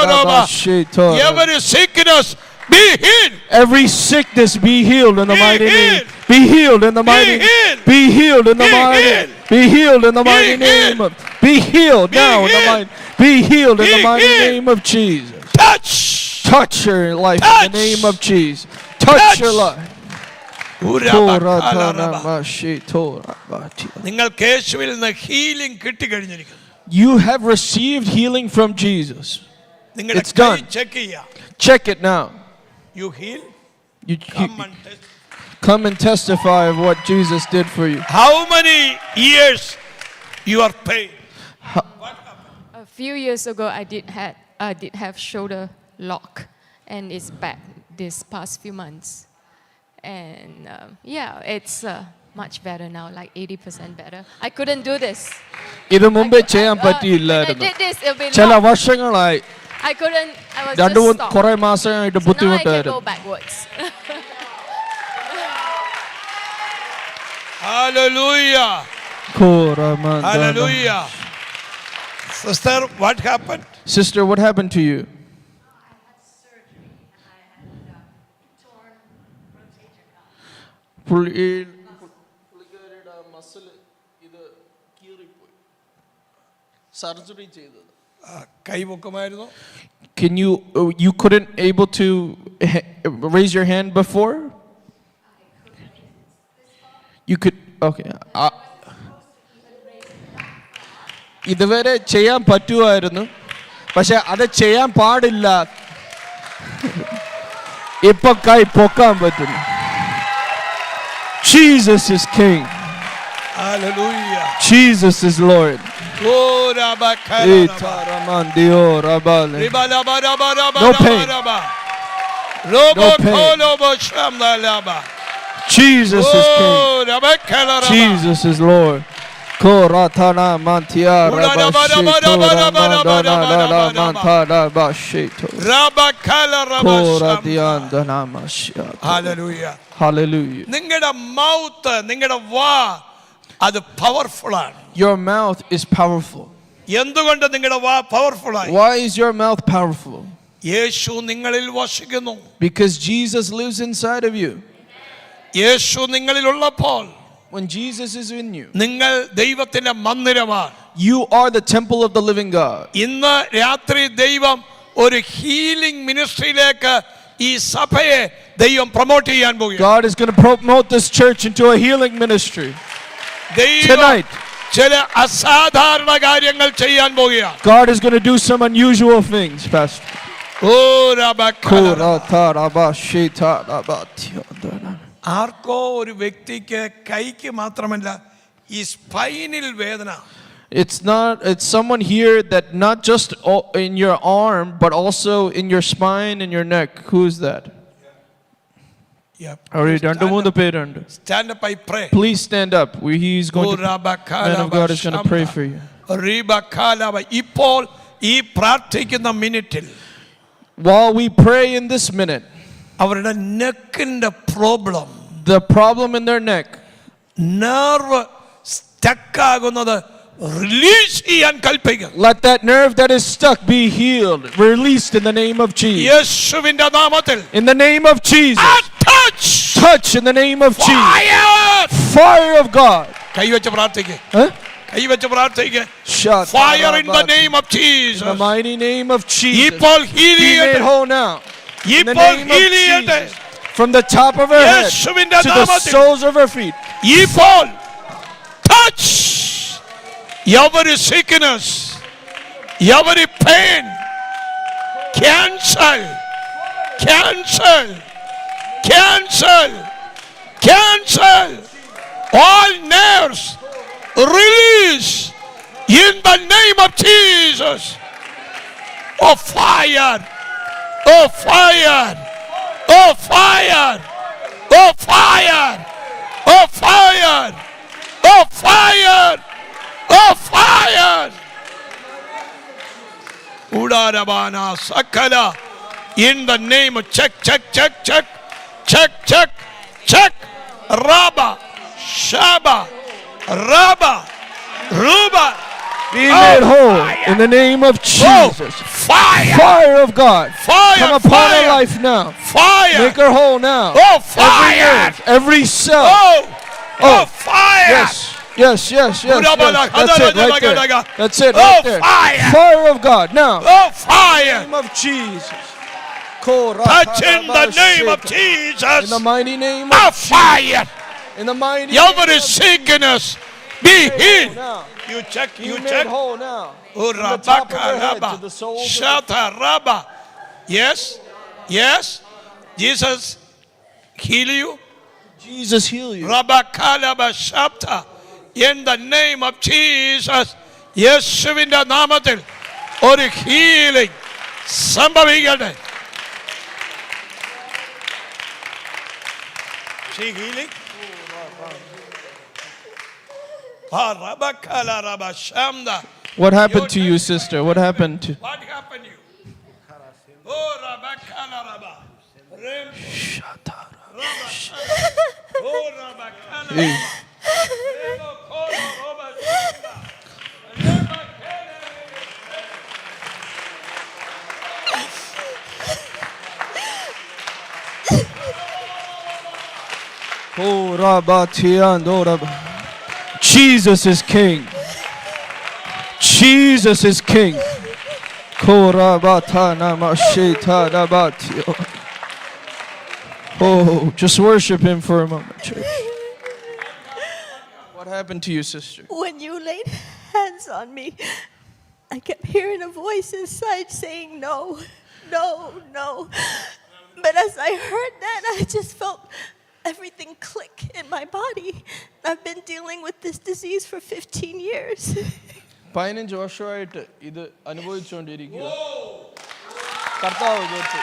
sickness be healed. Every sickness be healed in the mighty name. Be healed in the mighty name. Be healed in the mighty. Be healed in the mighty name of. Be healed now in the mighty. Be healed in the mighty name of Jesus. Touch her life in the name of Jesus. Touch her life. നിങ്ങൾക്ക് യേശുവിൽ നിന്ന് healing കിട്ടിക്കഴിഞ്ഞിരിക്കുന്നു. You have received healing from Jesus. It's done. Check it now. You heal. You come and testify of what Jesus did for you. How many years you are pain? A few years ago, I did have shoulder lock, and it's back this past few months. and yeah, it's much better now, like 80% better. I couldn't do this. ഇത് മുമ്പേ ചെയ്യാൻ When I പറ്റിയില്ലായിരുന്നു. did this, it'll be ചില long. വർഷങ്ങളായി I couldn't. I was രണ്ടു just stopped. കുറെ മാസമായിട്ട് So now I can ബുദ്ധിമുട്ടായിരുന്നു. go backwards. Hallelujah. Koramandana. Hallelujah. Sister, what happened? Sister, what happened to you? പുള്ളിക്കാരിയുടെ മസിൽ ഇത് കീറിപ്പോയി surgery ചെയ്തത്. കൈ പൊക്കുമായിരുന്നു. Can you couldn't able to raise your hand before? You could, okay. ഇതുവരെ ചെയ്യാൻ പറ്റുമായിരുന്നു, പക്ഷെ അത് ചെയ്യാൻ പാടില്ല. ഇപ്പൊ കൈ പൊക്കാൻ പറ്റുന്നു. Jesus is King. Hallelujah. Jesus is Lord. Oh, Rabakala. Itaramandio rabale. Ribalabarabarabarabaraba. No pain. Robo No pain. Kolobo Shamlalaba. Jesus is King. Oh, Rabakala. Jesus is Lord. Koratana mantia rabashito. Rabakala Koradiandana mashiach. Hallelujah. Hallelujah. നിങ്ങളുടെ mouth, നിങ്ങളുടെ വാ അത് powerful ആണ്. Your mouth is powerful. എന്തുകൊണ്ട് നിങ്ങളുടെ വാ powerful ആയി? Why is your mouth powerful? യേശു നിങ്ങളിൽ വസിക്കുന്നു. Because Jesus lives inside of you. യേശു നിങ്ങളിൽ ഉള്ളപ്പോൾ When Jesus is in you, നിങ്ങൾ ദൈവത്തിന്റെ മന്ദിരമാണ്. you are the temple of the living God. ഇന്ന് രാത്രി ദൈവം ഒരു ഹീലിംഗ് മിനിസ്ട്രിയിലേക്ക് ഈ സഭയെ ദൈവം പ്രൊമോട്ട് ചെയ്യാൻ പോകുകയാണ്. God is going to promote this church into a healing ministry. ദൈവം Tonight, ചില അസാധാരണ കാര്യങ്ങൾ ചെയ്യാൻ പോകുകയാണ്. God is going to do some unusual things, Pastor. ഓ രബക്കല. ആർക്കോ ഒരു വ്യക്തിക്ക് കൈക്ക് മാത്രമല്ല ഈ സ്പൈനിൽ വേദന. It's someone here that not just in your arm but also in your spine and your neck. Who is that? രണ്ട് മൂന്ന് പേരുണ്ട്. Stand up, I pray. Please stand up. He's going to, man of God is going to pray for you. ഇപ്പോൾ ഈ പ്രാർത്ഥിക്കുന്ന മിനിറ്റിൽ While we pray in this minute, അവരുടെ നെക്കിന്റെ problem, the problem in their neck, nerve stuck ആകുന്നത് release ചെയ്യാൻ കൽപ്പിക്കുന്നു. let that nerve that is stuck be healed, released in the name of Jesus. യേശുവിന്റെ നാമത്തിൽ In the name of Jesus. Touch in the name of Jesus. Fire of God. കൈവച്ച് പ്രാർത്ഥിക്കുക. Huh? കൈവച്ച് പ്രാർത്ഥിക്കുക. Shut Fire in the name of In Jesus. the mighty name of Jesus. ഇപ്പോൾ heal Be made ചെയ്യട്ടെ. whole now. In the ഇപ്പോൾ name of heal ചെയ്യട്ടെ. Jesus. From the top of her head യേശുവിന്റെ to the നാമത്തിൽ soles of her feet. ഇപ്പോൾ touch every sickness, every pain, cancel, all nerves, release in the name of Jesus. Oh fire, oh fire, oh fire, oh fire, oh fire, oh fire, oh fire. Udarabana sakala in the name of check. Rabba, Shaba, Rabba, Ruba. Be made whole in the name of Jesus. Fire, Fire of God. fire, Come upon her fire, life now. fire. Make her whole now. Oh, Every fire. nerve, every cell. Oh, fire. Yes. That's it right there. That's it Oh, right there. fire. Fire of God now. Oh, fire. In the name of Jesus. Touch in the name of In Jesus. the mighty name Oh, of fire. In the mighty Every name sickness be of healed. now. You check, Be you made check. whole now. Oh, From the top of Rabaka, her head Rabba, to the soles of her Shata, Rabba. Yes, yes. Jesus heal you. Jesus heal you. Rabaka, Rabba, Shapta. In the name of Jesus. യേശുവിന്റെ നാമത്തിൽ ഒരു healing സംഭവിക്കട്ടെ. See healing? Ah, Rabakala Rabashamda. What happened to you, sister? What happened to? What happened to you? Oh, Rabakala Rabba. Rem- Rabakala. Oh, Rabakala. Hey. Remo Kolo Robashamda. Rabakala. Oh, Rabatiando, Rabba. Jesus is King. Jesus is King. Korabatana mashita rabatio. Oh, just worship Him for a moment, church. What happened to you, sister? When you laid hands on me, I kept hearing a voice inside saying no, no, no. But as I heard that, I just felt everything click in my body. I've been dealing with this disease for 15 years. 15 വർഷമായിട്ട് ഇത് അനുഭവിച്ചുകൊണ്ടിരിക്കുക. കർത്താവ് കേട്ടു.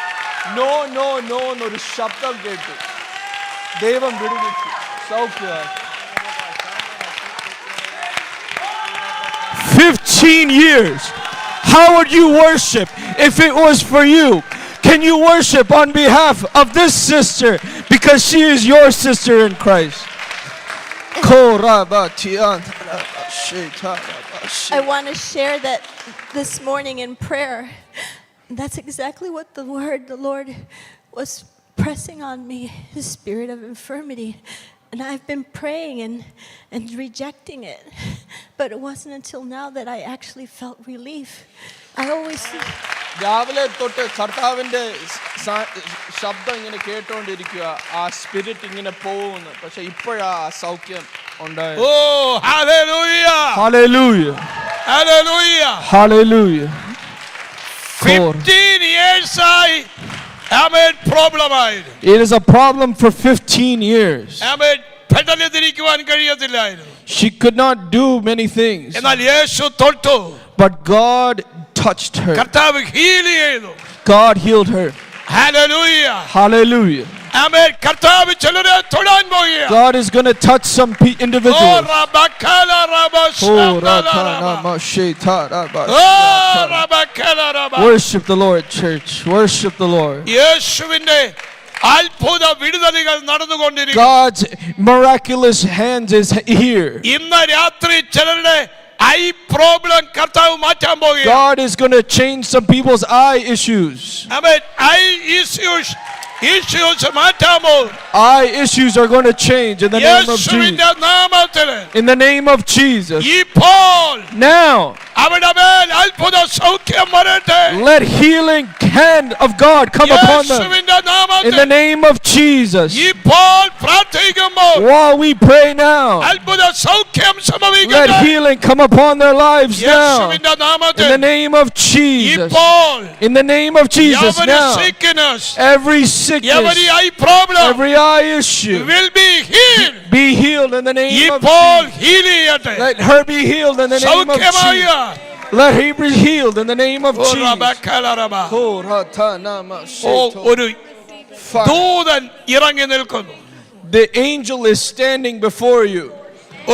No no no എന്നൊരു ശബ്ദം കേട്ടു. ദൈവം വിടുവിച്ചു. സൗഖ്യമായി. 15 years. How would you worship if it was for you? Can you worship on behalf of this sister because she is your sister in Christ? I want to share that this morning in prayer. That's exactly what the Lord was pressing on me, His spirit of infirmity. And I've been praying and rejecting it. But it wasn't until now that I actually felt relief. I always... രാവിലെ തൊട്ട് കർത്താവിന്റെ ശബ്ദം ഇങ്ങനെ കേട്ടോണ്ടിരിക്കുക. ആ spirit ഇങ്ങനെ പോകുന്നു. പക്ഷെ ഇപ്പോഴാ സൗഖ്യം ഉണ്ടായത്. Oh, hallelujah. Hallelujah. Hallelujah. Hallelujah. 15 years I Amen problem ആയിരുന്നു. It is a problem for 15 years. Amen പെട്ടെന്ന് തിരിക്കുവാൻ കഴിയത്തില്ലായിരുന്നു. She could not do many things. എന്നാൽ യേശു തൊട്ടു. But God touched her. കർത്താവ് ഹീൽ ചെയ്തു. God healed her. Hallelujah. Hallelujah. Amen. കർത്താവ് ചിലരെ തൊടാൻ പോകുകയാണ്. God is going to touch some individuals. Oh, Rabakala Rabba. Worship the Lord, church. Worship the Lord. യേശുവിന്റെ അത്ഭുത വിടുതലുകൾ നടന്നുകൊണ്ടിരിക്കുന്നു. God's miraculous hands is here. ഇന്ന് രാത്രി ചിലരുടെ ഐ പ്രോബ്ലം കർത്താവ് മാറ്റാൻ പോകുകയാണ്. God is going to change some people's eye issues. Amen. I issues മാറ്റാമോ? Eye issues are going to change in the name of Jesus. യേശുവിന്റെ നാമത്തിൽ In the name of Jesus. ഇപ്പോൾ Now, അവിടെ മേൽ അത്ഭുത സൗഖ്യം വരട്ടെ. let healing hand of God come upon them. യേശുവിന്റെ In the നാമത്തിൽ name of Jesus. ഇപ്പോൾ പ്രാർത്ഥിക്കുമ്പോൾ While we pray now, അത്ഭുത സൗഖ്യം let സംഭവിക്കട്ടെ. healing come upon their lives now. യേശുവിന്റെ In നാമത്തിൽ the name of Jesus. ഇപ്പോൾ In the name of Jesus every now. sickness, Every every sickness, eye problem every eye issue will be healed. be healed in the name of ഇപ്പോൾ Jesus. heal ചെയ്യട്ടെ. Let her be healed in the name of സൗഖ്യമായ Jesus. Let her be healed in the name of Jesus. ഒരു ദൂതൻ ഇറങ്ങി നിൽക്കുന്നു. The angel is standing before you.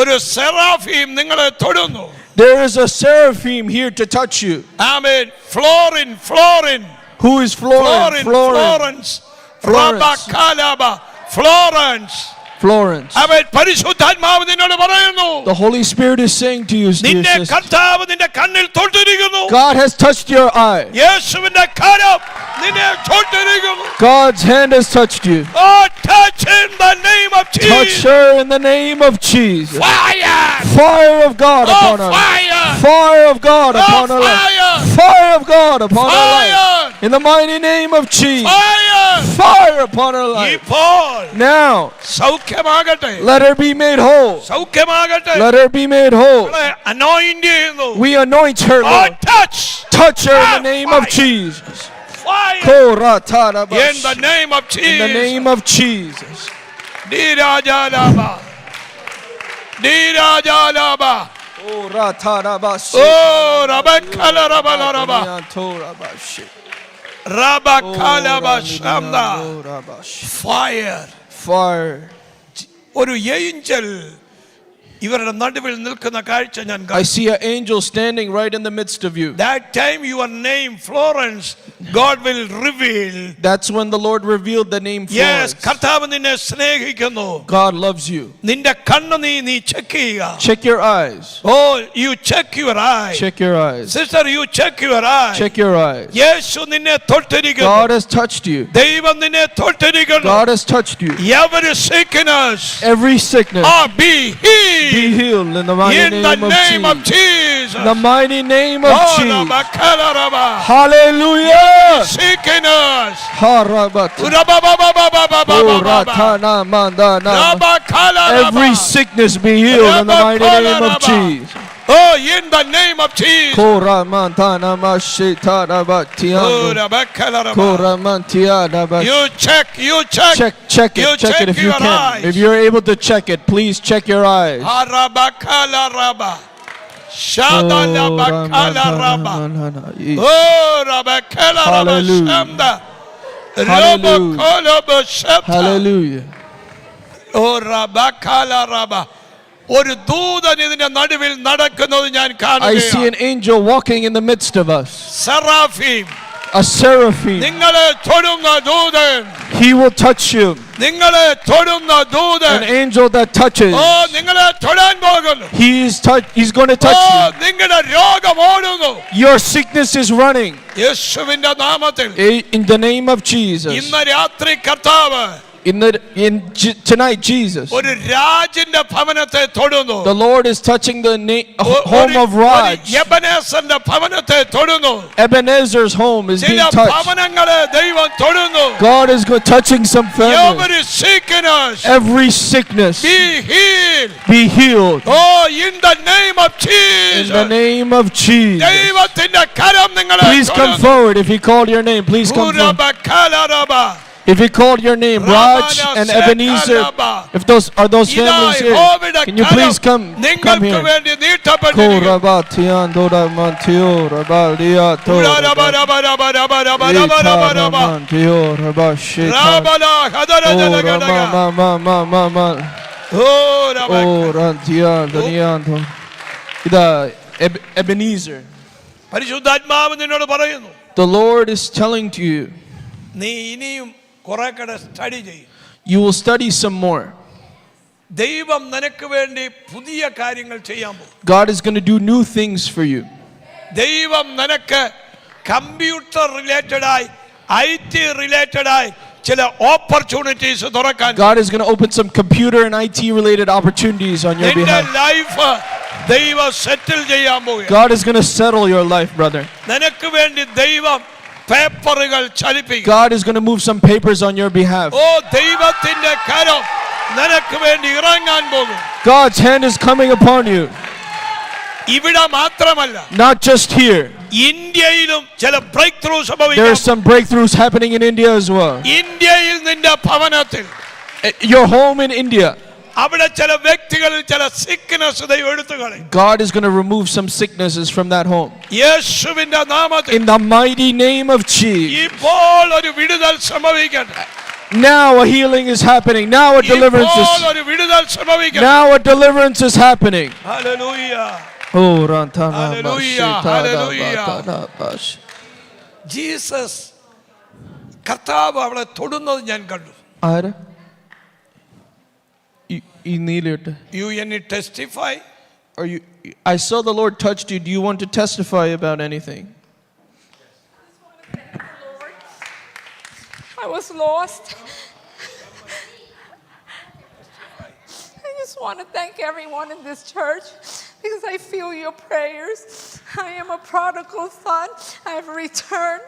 ഒരു seraphim നിങ്ങളെ തൊടുന്നു. There is a seraphim here to touch you. Amen. Florence Who is Florence? Florence റബകലബ Florence. Florence. Amen. പരിശുദ്ധാത്മാവ് നിന്നോട് പറയുന്നു, The Holy Spirit is saying to you, dear നിന്റെ sister, കർത്താവ് നിന്റെ കണ്ണിൽ തൊട്ടിരിക്കുന്നു. God has touched your eye. യേശുവിന്റെ കരം നിന്നെ തൊട്ടിരിക്കുന്നു. God's hand has touched you. Oh, touch in the name of Touch Jesus. her in the name of Jesus. Fire. Fire of God Oh, upon her life. fire. Fire of God Oh, upon her life. fire. Fire of God upon her Fire. life. In the mighty name of Jesus. Fire. Fire upon her life. ഇപ്പോൾ Now, സൗഖ്യമാകട്ടെ. let her be made whole. സൗഖ്യമാകട്ടെ. Let her be made whole. Anoint ചെയ്യുന്നു. We anoint her, Oh, Lord. touch. Touch her in the name of Fire. Jesus. Fire. In Koratarabash. the name of Jesus. In the name of Jesus. Dirajalaba. Dirajalaba. Oh, Ratarabash. Oh, Rabakala Rabalaraba. Rabakala Bashamda. Fire. Fire. ഒരു Angel ഇവരുടെ നടുവിൽ നിൽക്കുന്ന കാഴ്ച ഞാൻ I കാണുന്നു. see an angel standing right in the midst of you. That time your name Florence, God will reveal. That's when the Lord revealed the name Yes, Florence. കർത്താവ് നിന്നെ സ്നേഹിക്കുന്നു. God loves you. നിന്റെ കണ്ണ് നീ check ചെയ്യുക. Check your eyes. Oh, you check your eye. Check your eyes. Sister, you check your eye. Check your eyes. യേശു നിന്നെ തൊട്ടിരിക്കുന്നു. God has touched you. ദൈവം നിന്നെ തൊട്ടിരിക്കുന്നു. God has touched you. Every sickness, Every sickness be healed. be healed in the mighty In the name of Jesus. Jesus. In the mighty name of Oh, Jesus. Rabakaraba. Hallelujah. Sickness. Harabat. Urababababababababa. Uratana mandana. Rabakalaraba. Every sickness be healed in the mighty name of Jesus. Oh, in the name of Jesus. Kora mantana mashitara Oh, batiando. Rabakalaraba. Kora mantiada bas. You check. Check You it. Check it if you your can. eyes. If you're able to check it, please check your eyes. Arabakalaraba. Shadalabakalaraba. Oh, Rabakalaraba. Hallelujah. Shamda. Hallelujah. Robokolaba Shabda. Hallelujah. Oh, Rabakalaraba. ഒരു ദൂതൻ ഇതിന്റെ നടുവിൽ നടക്കുന്നത് ഞാൻ I see കാണുകയാണ്. an angel walking in the midst of us. Seraphim, A seraphim. നിങ്ങളെ തൊടുന്ന ദൂതൻ, He will touch you. നിങ്ങളെ തൊടുന്ന ദൂതൻ, An angel that touches. നിങ്ങളെ തൊടാൻ പോകുന്നു. He's going to touch you. നിങ്ങളുടെ രോഗം ഓടുന്നു. Your sickness is running. യേശുവിന്റെ നാമത്തിൽ In the name of Jesus. ഇന്ന് രാത്രി കർത്താവ് Tonight, Jesus. ഒരു രാജിന്റെ ഭവനത്തെ തൊടുന്നു. The Lord is touching the home of Raj. എബനേസറിന്റെ ഭവനത്തെ തൊടുന്നു. Ebenezer's home is being ചില touched. ഭവനങ്ങളെ ദൈവം തൊടുന്നു. God is touching some families. Every sickness, Every sickness be healed. be healed. Oh, in the name of In Jesus. the name of Jesus. ദൈവത്തിന്റെ കരം നിങ്ങളെ Please come forward if he called your name. Please come forward. തൊടുന്നു. If he called your name, Raj and Ebenezer, if those are those families here, can you please come നിങ്ങൾക്ക് here? വേണ്ടി നീട്ടപ്പെട്ടിരിക്കുന്നു. Korabatiandora mantiora baliato. Rabalahadaragadagadaga. Mantiora bashita. Rabalahadaragadagadaga. Mama. Oh, Rabak. Oh, rantiando. Ida Ebenezer. പരിശുദ്ധാത്മാവ് നിന്നോട് പറയുന്നു, The Lord is telling to you, നീ ഇനിയും കുറെ കൂടെ study ചെയ്യും. you will study some more. ദൈവം നിനക്ക് വേണ്ടി പുതിയ കാര്യങ്ങൾ ചെയ്യാൻ പോകും. God is going to do new things for you. ദൈവം നിനക്ക് കമ്പ്യൂട്ടർ റിലേറ്റഡായി IT റിലേറ്റഡായി ചില ഓപ്പർച്യൂണിറ്റീസ് തുറക്കാൻ. God is going to open some computer and IT related opportunities on your നിന്റെ behalf. ലൈഫ് ദൈവം സെറ്റിൽ ചെയ്യാൻ പോകും. God is going to settle your life, brother. നിനക്ക് വേണ്ടി ദൈവം പേപ്പറുകൾ ചലിപ്പിക്കും. God is going to move some papers on your behalf. ദൈവത്തിന്റെ കരം നിനക്ക് വേണ്ടി ഇറങ്ങാൻ പോകും. God's hand is coming upon you. ഇവിടെ മാത്രമല്ല, Not just here. ഇന്ത്യയിലും ചില ബ്രേക്ക് ത്രൂ There are സംഭവിക്കും. some breakthroughs happening in India as well. ഇന്ത്യയിൽ നിന്റെ ഭവനത്തിൽ, Your home in India. അവിടെ ചില വ്യക്തികളിൽ ചില സിക്നസ് ദൈവം എടുത്തു കളയും. God is going to remove some sicknesses from that home. യേശുവിന്റെ നാമത്തിൽ In the mighty name of Jesus. ഇപ്പോൾ ഒരു വിടുതൽ സംഭവിക്കട്ടെ. Now a healing is happening. Now a deliverance ഇപ്പോൾ is. ഒരു വിടുതൽ സംഭവിക്കട്ടെ. Now a deliverance is happening. Hallelujah. Oh, Rantana. Hallelujah, hallelujah. Jesus കർത്താവ് അവളെ തൊടുന്നത് ഞാൻ കണ്ടു. Ara. You need it. You any testify? Are you? I saw the Lord touched you. Do you want to testify about anything? I was lost. I just want to thank everyone in this church because I feel your prayers. I am a prodigal son. I have returned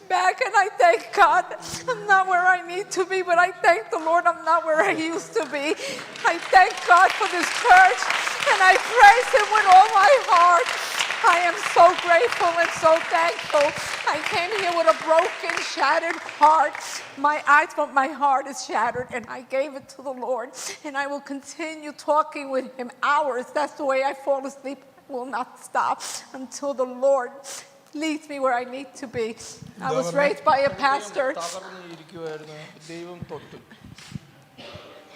back and I thank God. I'm not where I need to be, but I thank the Lord I'm not where I used to be. I thank God for this church and I praise Him with all my heart. I am so grateful and so thankful. I came here with a broken, shattered heart. My eyes, but my heart is shattered, and I gave it to the Lord. And I will continue talking with Him hours. That's the way I fall asleep. I will not stop until the Lord leads me where I need to be. I was raised by a pastor.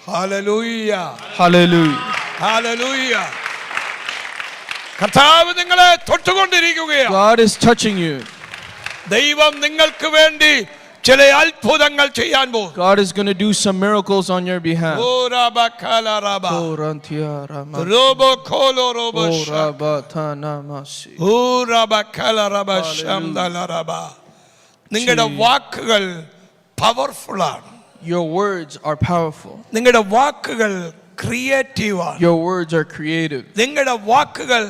Hallelujah, Hallelujah. Hallelujah. കർത്താവ് നിങ്ങളെ തൊട്ടുകൊണ്ടിരിക്കുകയാണ്. God is touching you. ദൈവം നിങ്ങൾക്ക് വേണ്ടി ചില അത്ഭുതങ്ങൾ ചെയ്യാൻ പോകും. God is going to do some miracles on your behalf. Oh റബ കാല റബ Oh, Rantia Rama. റോബോ കോലോ റോബോ Oh, ഷ Rabatana Masi. ഓ റബ കാല റബ ശംദല റബ. നിങ്ങളുടെ വാക്കുകൾ പവർഫുൾ ആണ്. Your words are powerful. നിങ്ങളുടെ വാക്കുകൾ ക്രിയേറ്റീവ് ആണ്. Your words are creative. നിങ്ങളുടെ വാക്കുകൾ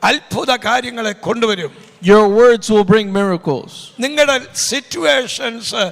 അത്ഭുത കാര്യങ്ങളെ കൊണ്ടുവരും. Your words will bring miracles. നിങ്ങളുടെ സിറ്റുവേഷൻസ്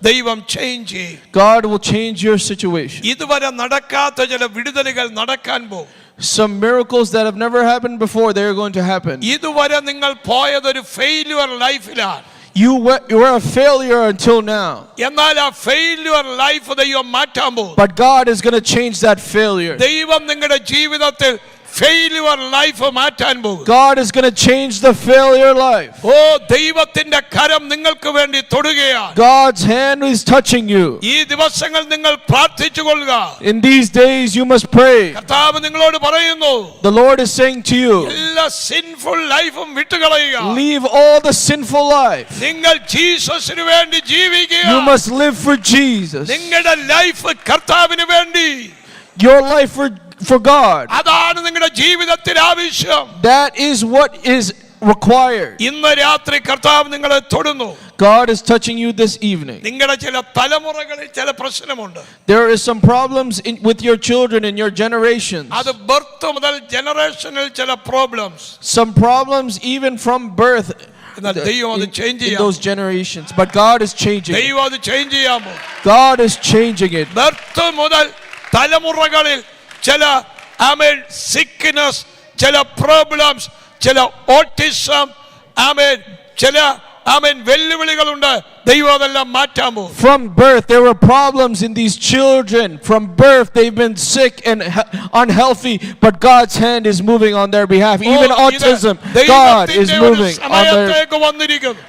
ദൈവം ചേഞ്ച് ചെയ്യും. God will change your situation. ഇതുവരെ നടക്കാത്ത ചില വിടുതലുകൾ നടക്കാൻ പോകും. Some miracles that have never happened before, they're going to happen. ഇതുവരെ നിങ്ങൾ പോയതൊരു failure ലൈഫിലാണ്. You were a failure until now. എന്നാൽ ആ ഫെയിലുവർ ലൈഫ് ദൈവം മാറ്റാൻ പോകും. But God is going to change that failure. ദൈവം നിങ്ങളുടെ ജീവിതത്തിൽ ഫെയിലുവർ ലൈഫ് മാറ്റാൻ പോകും. God is going to change the failure life. ഓ ദൈവത്തിന്റെ കരം നിങ്ങൾക്ക് വേണ്ടി തൊടുകയാണ്. God's hand is touching you. ഈ ദിവസങ്ങൾ നിങ്ങൾ പ്രാർത്ഥിച്ചുകൊള്ളുക. In these days you must pray. കർത്താവ് നിങ്ങളോട് പറയുന്നു, The Lord is saying to you, എല്ലാ സിൻഫുൾ ലൈഫും വിട്ടുകളയുക. leave all the sinful life. നിങ്ങൾ ജീസസിന് വേണ്ടി ജീവിക്കുക. You must live for Jesus. നിങ്ങളുടെ ലൈഫ് കർത്താവിന് വേണ്ടി. Your life for God. അതാണ് നിങ്ങളുടെ ജീവിതത്തിൽ ആവശ്യം. That is what is required. ഇന്ന് രാത്രി കർത്താവ് നിങ്ങളെ തൊടുന്നു. God is touching you this evening. നിങ്ങളുടെ ചില തലമുറകളിൽ ചില പ്രശ്നമുണ്ട്. There is some problems with your children in your generations. അത് ബർത്ത് മുതൽ ജനറേഷനിൽ ചില problems. Some problems even from birth എന്നാൽ ദൈവം അത് ചേഞ്ച് in ചെയ്യാം. those generations. But God is changing it. ദൈവം അത് ചേഞ്ച് ചെയ്യാമോ? God is changing it. Birth മുതൽ തലമുറകളിൽ ചില ആമേൻ സിക്നസ്, ചില പ്രോബ്ലംസ്, ചില ഓട്ടിസം, ആമേൻ ചില ആമേൻ വെല്ലുവിളികളുണ്ട്. ദൈവം അതെല്ലാം മാറ്റാമോ? From birth there were problems in these children. From birth they've been sick and unhealthy, but God's hand is moving on their behalf. Even autism, God is moving on their. വന്നിരിക്കുന്നു.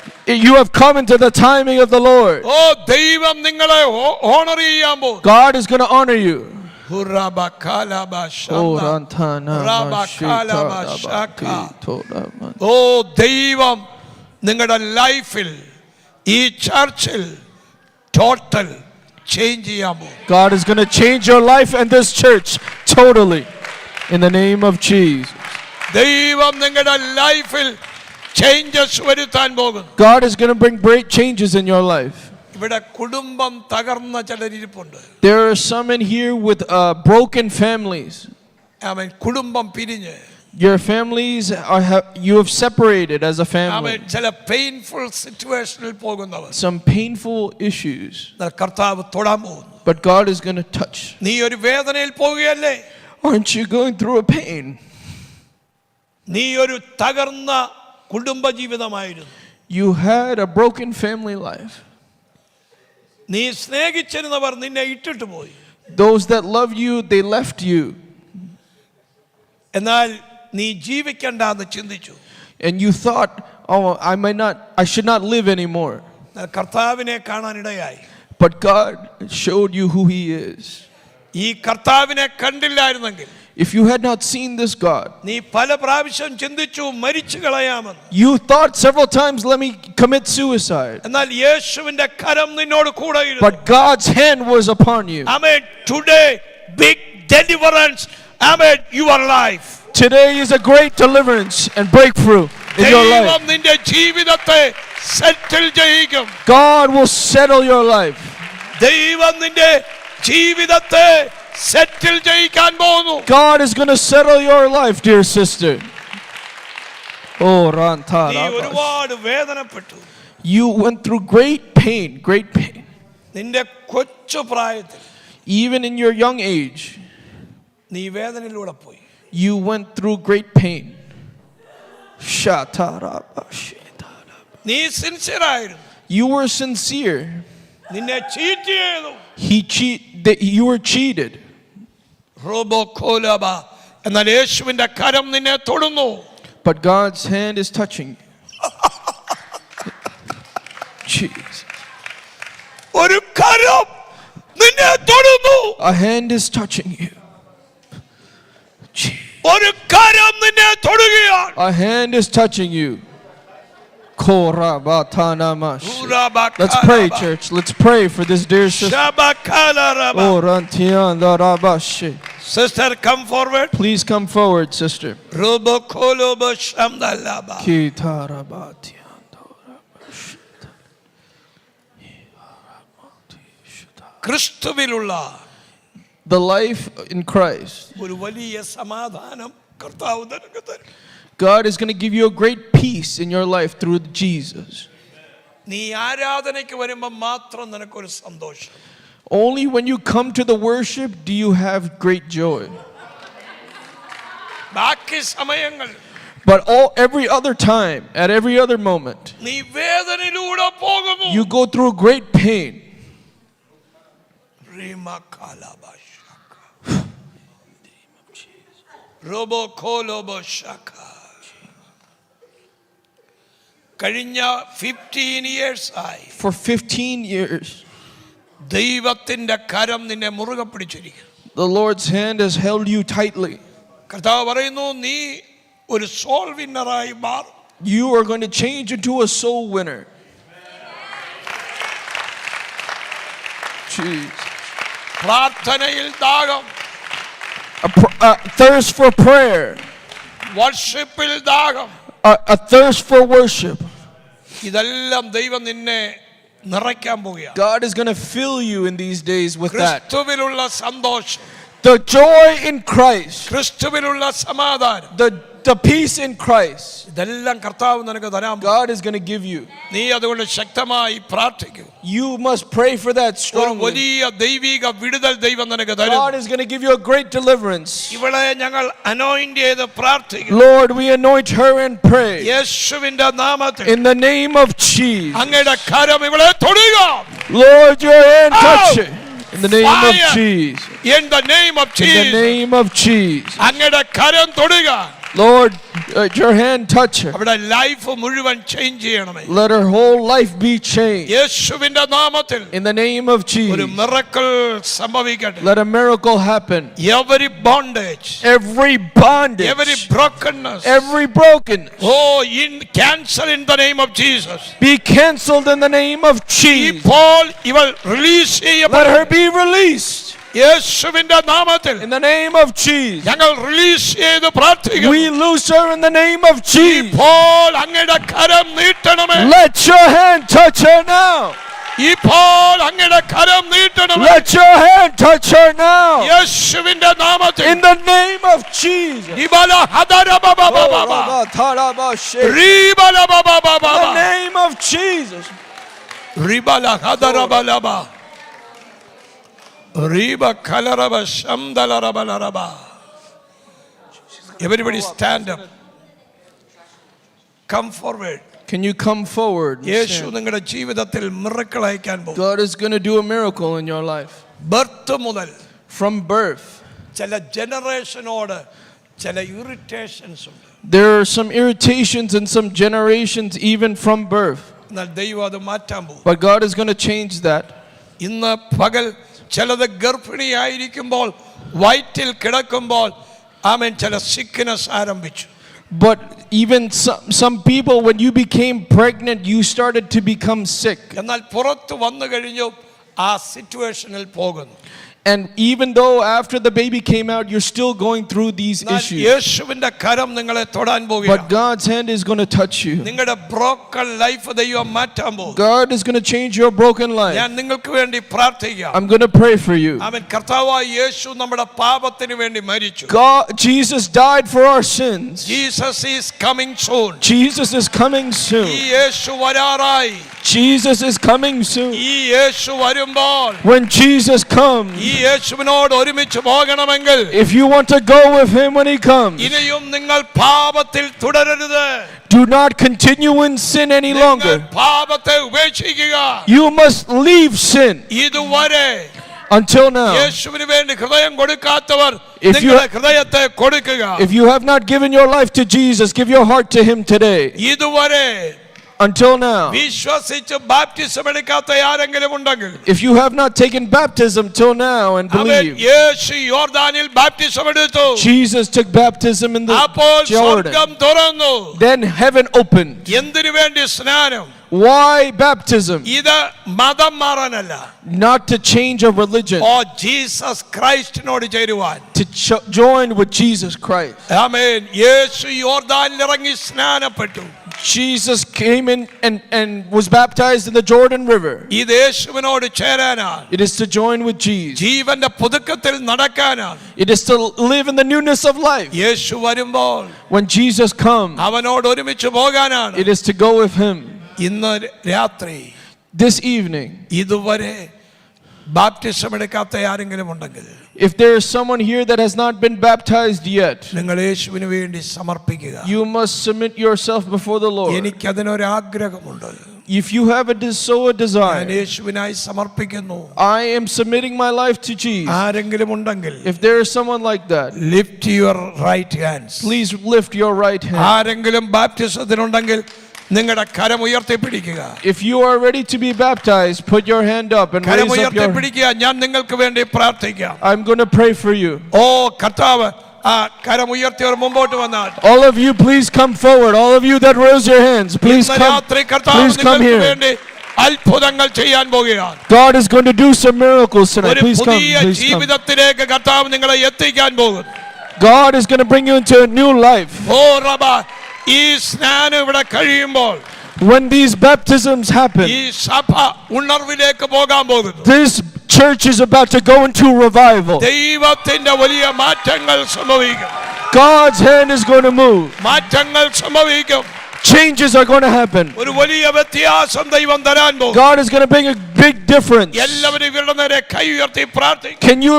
You have come into the timing of the Lord. ഓ ദൈവം നിങ്ങളെ owner ചെയ്യാൻ പോകും. God is going to honor you. Oh, ഓ ദൈവം നിങ്ങളുടെ ലൈഫിൽ ഈ ചർച്ചിൽ total change ചെയ്യാൻ പോകും. God is going to change your life and this church totally in the name of Jesus. ദൈവം നിങ്ങളുടെ ലൈഫിൽ ചേഞ്ചസ് വരുത്താൻ പോകും. God is going to bring great changes in your life. ഇവിടെ കുടുംബം തകർന്ന ചിലരിപ്പുണ്ട്. There are some in here with broken families. ആമേൻ. കുടുംബം പിരിഞ്ഞ് Your families you have separated as a family. ആമേൻ. ചില പെയിൻഫുൾ സിറ്റുവേഷനിൽ പോകുന്നവർ. Some painful issues. കർത്താവ് തൊടാൻ പോകുന്നു. But God is going to touch. നീ ഒരു വേദനയിൽ പോകുകയല്ലേ? Aren't you going through a pain? നീ ഒരു തകർന്ന കുടുംബ ജീവിതമായിരുന്നു. You had a broken family life. നീ സ്നേഹിച്ചിരുന്നവർ നിന്നെ ഇട്ടിട്ട് പോയി. Those that loved you, they left you. എന്നാൽ നീ ജീവിക്കണ്ടെന്ന് ചിന്തിച്ചു. And you thought, oh, I should not live anymore. കർത്താവിനെ കാണാനിടയായി. But God showed you who He is. ഈ കർത്താവിനെ കണ്ടില്ലായിരുന്നെങ്കിൽ, if you had not seen this God, നീ പല പ്രാവശ്യം ചിന്തിച്ചു മരിച്ചു കളയാമെന്ന്. you thought several times, let me commit suicide. എന്നാൽ യേശുവിന്റെ കരം നിന്നോട് കൂടെ ഇരുന്നു. But God's hand was upon you. Amen. Today big deliverance. Amen. Your life. Today is a great deliverance and breakthrough in your life. ദൈവം നിന്റെ ജീവിതത്തെ സെറ്റിൽ ചെയ്യും. God will settle your life. ദൈവം നിന്റെ ജീവിതത്തെ സെറ്റിൽ ചെയ്യിക്കാൻ പോകുന്നു. God is going to settle your life, dear sister. Oh, Ranta. നീ ഒരുപാട് വേദനപ്പെട്ടു. You went through great pain. നിന്റെ കൊച്ചു പ്രായത്തിൽ, Even in your young age, നീ വേദനയിലൂടെ പോയി. you went through great pain. നീ സിൻസിയർ ആയിരുന്നു. You were sincere. നിന്നെ ചീറ്റ് ചെയ്തു. You were cheated. എന്നാൽ യേശുവിന്റെ കരം നിന്നെ തൊടുന്നു. But God's hand is touching you. Jesus. ഒരു കരം നിന്നെ തൊടുന്നു. A hand is touching you. ഒരു കരം നിന്നെ തൊടുകയാണ്. A hand is touching you. Korabatanamash. Let's pray, church. Let's pray for this dear sister. Shabakalaraba. Oh, rantiandarabashi. Sister, come forward. Please come forward, sister. Robokolobo shamdalaba. Kitarabatiandarabashi. ക്രിസ്തുവിലുള്ള The life in Christ. ഒരു വലിയ സമാധാനം കർത്താവ് നിനക്ക് തരും. God is going to give you a great peace in your life through Jesus. നീ ആരാധനയ്ക്ക് വരുമ്പോൾ മാത്രം നിനക്കൊരു സന്തോഷം. Only when you come to the worship do you have great joy. ബാക്കി സമയങ്ങൾ But every other time, at every other moment, നീ വേദനയിലൂടെ പോകുന്നു. you go through great pain. കഴിഞ്ഞ 15 years ആയി For 15 years, ദൈവത്തിന്റെ കരം നിന്നെ മുറുകെ പിടിച്ചിരിക്കുന്നു. the Lord's hand has held you tightly. കർത്താവ് പറയുന്നു നീ ഒരു സോൾ വിന്നറായി മാറും. You are going to change into a soul winner. Jesus. പ്രാർത്ഥനയിൽ ദാഹം, A thirst for prayer, വർഷിപ്പിൽ ദാഹം, a thirst for worship. ഇതെല്ലാം ദൈവം നിന്നെ നിറയ്ക്കാൻ പോവുകയാണ്. God is going to fill you in these days with that. ക്രിസ്തുവിലുള്ള സന്തോഷം, The joy in Christ, ക്രിസ്തുവിലുള്ള സമാധാനം, the peace in Christ, ഇതെല്ലാം കർത്താവ് നിനക്ക് തരാൻ പോകും. God is going to give you. നീ അതുകൊണ്ട് ശക്തമായി പ്രാർത്ഥിക്കൂ. You must pray for that ഒരു strongly. വലിയ ദൈവിക വിടുതൽ ദൈവം നിനക്ക് തരും. God is going to give you a great deliverance. ഇവളെ ഞങ്ങൾ അനോയിന്റ് ചെയ്ത് പ്രാർത്ഥിക്കും. Lord, we anoint her and pray. യേശുവിന്റെ നാമത്തിൽ In the name of Jesus. അങ്ങയുടെ കരം ഇവളെ തൊടുക. Lord, your hand touch Oh! it. In the name of Fire. Jesus. In the name of In the Jesus. name of Jesus. അങ്ങയുടെ കരം തൊടുക. Lord, your hand touch her. അവിടെ life മുഴുവൻ change ചെയ്യണമേ. Let her whole life be changed. യേശുവിന്റെ നാമത്തിൽ In the name of ഒരു Jesus. Miracle സംഭവിക്കട്ടെ. Let a miracle happen. Every bondage, Every bondage, every brokenness, every brokenness cancel in the name of Jesus. be canceled in the name of Jesus. ഇപ്പോൾ ഇവൾ release Let ചെയ്യപ്പെടും. her be released. യേശുവിന്റെ നാമത്തിൽ In the name of Jesus. ഞങ്ങൾ release ചെയ്ത് പ്രാർത്ഥിക്കുന്നു. We loose her in the name of Jesus. ഇപ്പോൾ അങ്ങയുടെ കരം നീട്ടണമേ. Let your hand touch her now. ഇപ്പോൾ അങ്ങയുടെ കരം നീട്ടണമേ. Let your hand touch her now. യേശുവിന്റെ നാമത്തിൽ In the name of Jesus. ഇബല ഹദര ബബ ബബ ബബ. റീബല ബബ ബബ In the ബബ. name of Jesus. റിബല ഹദര ബലബ. Reeba കലറബ ശംദലറബലറബ. Everybody stand up. Come forward. Can you come forward? and Yeshu stand? നിങ്ങളുടെ ജീവിതത്തിൽ miracle അയക്കാൻ പോകും. God is going to do a miracle in your life. Birth മുതൽ From birth, ചില ജനറേഷനോട് ചില irritations ഉണ്ട്. there are some irritations in some generations even from birth. എന്നാൽ ദൈവം അത് മാറ്റാൻ പോകും. But God is going to change that. ഇന്ന് പകൽ ചിലത് ഗർഭിണിയായിരിക്കുമ്പോൾ വയറ്റിൽ കിടക്കുമ്പോൾ ആമേൻ ചില സിക്നസ് ആരംഭിച്ചു. But even some people, when you became pregnant, you started to become sick. എന്നാൽ പുറത്ത് വന്നു കഴിഞ്ഞു ആ സിറ്റുവേഷനിൽ പോകുന്നു. And even though after the baby came out, you're still going through these issues. യേശുവിന്റെ കരം നിങ്ങളെ തൊടാൻ But പോകുകയാണ്. God's hand is going to touch you. നിങ്ങളുടെ ബ്രോക്കൺ ലൈഫ് ദൈവം മാറ്റാൻ പോകും. God is going to change your broken life. ഞാൻ നിങ്ങൾക്ക് വേണ്ടി പ്രാർത്ഥിക്കാം. I'm going to pray for you. ആമേൻ. കർത്താവായ യേശു നമ്മുടെ പാപത്തിന് വേണ്ടി മരിച്ചു. Jesus died for our sins. Jesus is coming soon. Jesus is coming ഈ soon. Yeshu വരാറായി. Jesus is coming soon. ഈ യേശു വരുമ്പോൾ When Jesus comes, ഈ യേശുവിനോട് ഒരുമിച്ച് പോകണമെങ്കിൽ if you want to go with him when he comes, ഇനിയും നിങ്ങൾ പാപത്തിൽ തുടരരുത്. do not continue in sin any നിങ്ങൾ longer. പാപത്തെ ഉപേക്ഷിക്കുക. You must leave sin. ഇതുവരെ Until now, യേശുവിന് വേണ്ടി ഹൃദയം കൊടുക്കാത്തവർ If you- നിങ്ങളുടെ ഹൃദയത്തെ കൊടുക്കുക. if you have not given your life to Jesus, give your heart to him today. ഇതുവരെ until now. വിശ്വസിച്ച് ബാപ്റ്റിസം എടുക്കാത്ത ആരെങ്കിലും ഉണ്ടെങ്കിൽ If you have not taken baptism till now and അവൻ believe, യേശു യോർദാനിൽ ബാപ്റ്റിസം എടുത്തു. Jesus took baptism in the അപ്പോൾ Jordan. സ്വർഗ്ഗം തുറന്നു. Then heaven opened. എന്തിനു വേണ്ടി സ്നാനം? Why baptism? ഇത് മതം മാറാനല്ല, Not to change a religion, oh Jesus ക്രൈസ്റ്റിനോട് ചേരുവാൻ. to join with Jesus Christ. ആമേൻ. യേശു യോർദാനിൽ ഇറങ്ങി സ്നാനപ്പെട്ടു. Jesus came in and was baptized in the Jordan River. ഇത് യേശുവിനോട് ചേരാനാണ്. It is to join with Jesus. ജീവന്റെ പുതുക്കത്തിൽ നടക്കാനാണ്. It is to live in the newness of life. യേശു വരുമ്പോൾ When Jesus comes, അവനോട് ഒരുമിച്ച് പോകാനാണ്. it is to go with him. ഇന്ന് രാത്രി This evening, ഇതുവരെ ബാപ്റ്റിസം എടുക്കാത്ത ആരെങ്കിലും ഉണ്ടെങ്കിൽ if there is someone here that has not been baptized yet, നിങ്ങൾ യേശുവിന് വേണ്ടി സമർപ്പിക്കുക. you must submit yourself before the Lord. എനിക്കതിനൊരു ആഗ്രഹമുണ്ട്. If you have a ഞാൻ desire, യേശുവിനായി സമർപ്പിക്കുന്നു. I am submitting my life to Jesus. ആരെങ്കിലും ഉണ്ടെങ്കിൽ If there is someone like that, lift your right hands. please lift your right hand. ആരെങ്കിലും ബാപ്റ്റിസത്തിനുണ്ടെങ്കിൽ നിങ്ങളുടെ കരം ഉയർത്തിപ്പിടിക്കുക. If you are ready to be baptized, put your hand up and കരം raise up your. ഉയർത്തിപ്പിടിക്കുക. ഞാൻ നിങ്ങൾക്ക് വേണ്ടി പ്രാർത്ഥിക്കാം. I'm going to pray for you. ഓ കർത്താവ്, ആ കരം ഉയർത്തിയവർ മുമ്പോട്ട് വന്നാൽ All of you, please come forward. All of you that raise your hands, please ഇന്ന് come. രാത്രി കർത്താവ് Please come നിങ്ങൾക്ക് here. വേണ്ടി അത്ഭുതങ്ങൾ ചെയ്യാൻ പോകുകയാണ്. God is going to do some miracles tonight. ഒരു Please come. പുതിയ Please come. ജീവിതത്തിലേക്ക് കർത്താവ് നിങ്ങളെ എത്തിക്കാൻ പോകുന്നു. God is going to bring you into a new life. ഓ റബ, ഈ സ്നാനം ഇവിടെ കഴിയുമ്പോൾ When these baptisms happen, ഈ സഭ ഉണർവിലേക്ക് പോകാൻ പോകുന്നു. this church is about to go into revival. ദൈവത്തിന്റെ വലിയ മാറ്റങ്ങൾ സംഭവിക്കും. God's hand is going to move. മാറ്റങ്ങൾ സംഭവിക്കും. Changes are going to happen. ഒരു വലിയ വ്യത്യാസം ദൈവം തരാൻ പോകും. God is going to bring a big difference. എല്ലാവരും ഇവരുടെ നേരെ കൈ ഉയർത്തി പ്രാർത്ഥിക്കും. Can you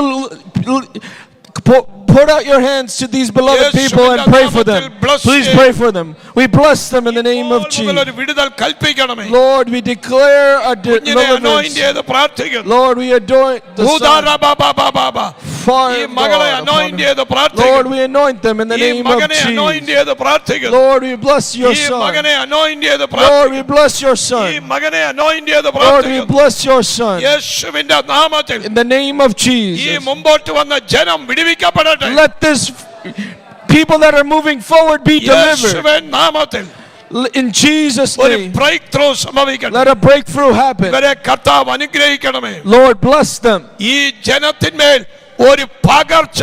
put out your hands to these beloved people and pray for them? Please pray for them. We bless them in the name of Jesus. ഒരു വിടുതൽ കൽപ്പിക്കണമേ. Lord, we declare a കുഞ്ഞിനെ anoint deliverance. ചെയ്ത് പ്രാർത്ഥിക്കുന്നു. Lord, we adore the Son. ഈ മകളെ anoint ചെയ്ത് Lord, പ്രാർത്ഥിക്കുന്നു. we anoint them in the ഈ name of മകനെ anoint Jesus. ചെയ്ത് പ്രാർത്ഥിക്കുന്നു. Lord, we bless your ഈ son. മകനെ anoint ചെയ്ത് Lord, we പ്രാർത്ഥിക്കുന്നു. bless your ഈ son. മകനെ anoint ചെയ്ത് Lord, we പ്രാർത്ഥിക്കുന്നു. bless your son. യേശുവിന്റെ നാമത്തിൽ In the name of ഈ Jesus. മുമ്പോട്ട് വന്ന ജനം വിടുവിക്കപ്പെടട്ടെ. Let this people that are moving forward be delivered. യേശുവിന്റെ നാമത്തിൽ In Jesus' ഒരു name. ബ്രേക്ക് ത്രൂ സംഭവിക്കട്ടെ. Let a breakthrough happen. ഇവരെ കർത്താവ് അനുഗ്രഹിക്കണമേ. Lord, bless them. ഈ ജനത്തിന്മേൽ ഒരു പകർച്ച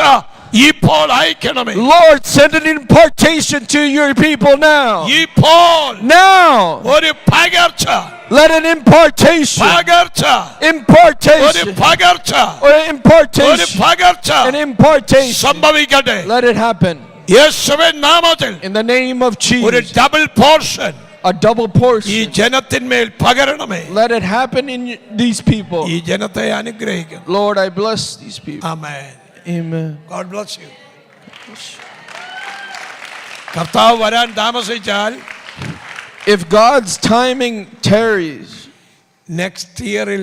ഇപ്പോൾ അയക്കണമേ. Lord, send an impartation to your people now. ഇപ്പോൾ Now, ഒരു പകർച്ച, let an impartation, പകർച്ച, ഒരു impartation, പകർച്ച, or ഒരു impartation, പകർച്ച an impartation. സംഭവിക്കട്ടെ. Let it happen. യേശുവിൻ നാമത്തിൽ In the name of ഒരു Jesus. Double portion A double ഈ portion. ജനത്തിന്മേൽ പകരണമേ. Let it happen in these people. ഈ ജനത്തെ അനുഗ്രഹിക്കും. Lord, I bless these people. Amen. Amen. God bless you. കർത്താവ് വരാൻ താമസിച്ചാൽ If God's timing tarries, next ഇയറിൽ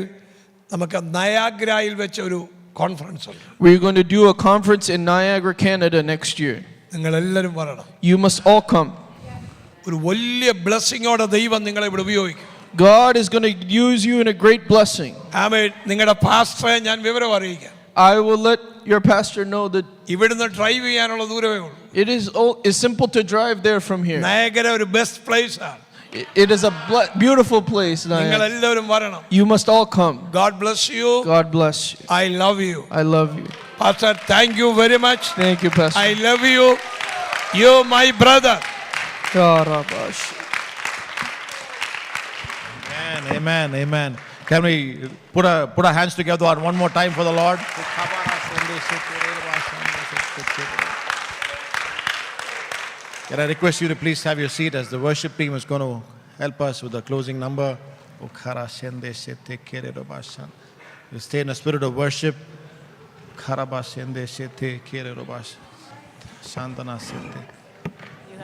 നമുക്ക് നയാഗ്രയിൽ വെച്ച ഒരു കോൺഫറൻസ് ഉണ്ട്. we're going to do a conference in Niagara, Canada next year. നിങ്ങൾ എല്ലാവരും വരണം. You must all come. ഒരു വലിയ ബ്ലെസ്സിങ്ങോടെ ദൈവം നിങ്ങളെ ഇവിടെ ഉപയോഗിക്കും. God is going to use you in a great blessing. ആമേൻ. നിങ്ങളുടെ പാസ്റ്ററെ ഞാൻ വിവരം അറിയിക്കാം. I will let your pastor know that ഇവിടുന്ന് ഡ്രൈവ് ചെയ്യാനുള്ള ദൂരമേ ഉള്ളൂ. it's simple to drive there from here. നയഗര ഒരു ബെസ്റ്റ് പ്ലേസ് ആണ്. It is a beautiful place. നിങ്ങൾ Niagara. എല്ലാവരും വരണം. You must all come. God bless you. God bless you. I love you. I love you. Pastor, thank you very much. Thank you, Pastor. I love you. You my brother. Karabash. Amen, amen, amen. Can we put our hands together one more time for the Lord? Can I request you to please have your seat as the worship team is going to help us with the closing number. You stay in the spirit of worship. You have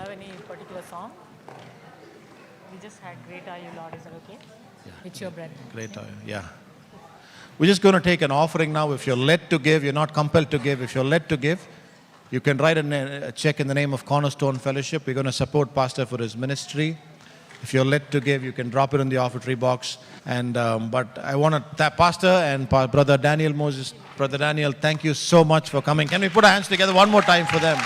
any particular song? We just had Great Are You Lord, is that okay? Yeah. It's your bread. Great, yeah. We're just going to take an offering now. If you're led to give, you're not compelled to give. If you're led to give, you can write a check in the name of Cornerstone Fellowship. We're going to support Pastor for his ministry. If you're led to give, you can drop it in the offertory box. And but I want to Pastor and Brother Daniel Moses. Brother Daniel, thank you so much for coming. Can we put our hands together one more time for them?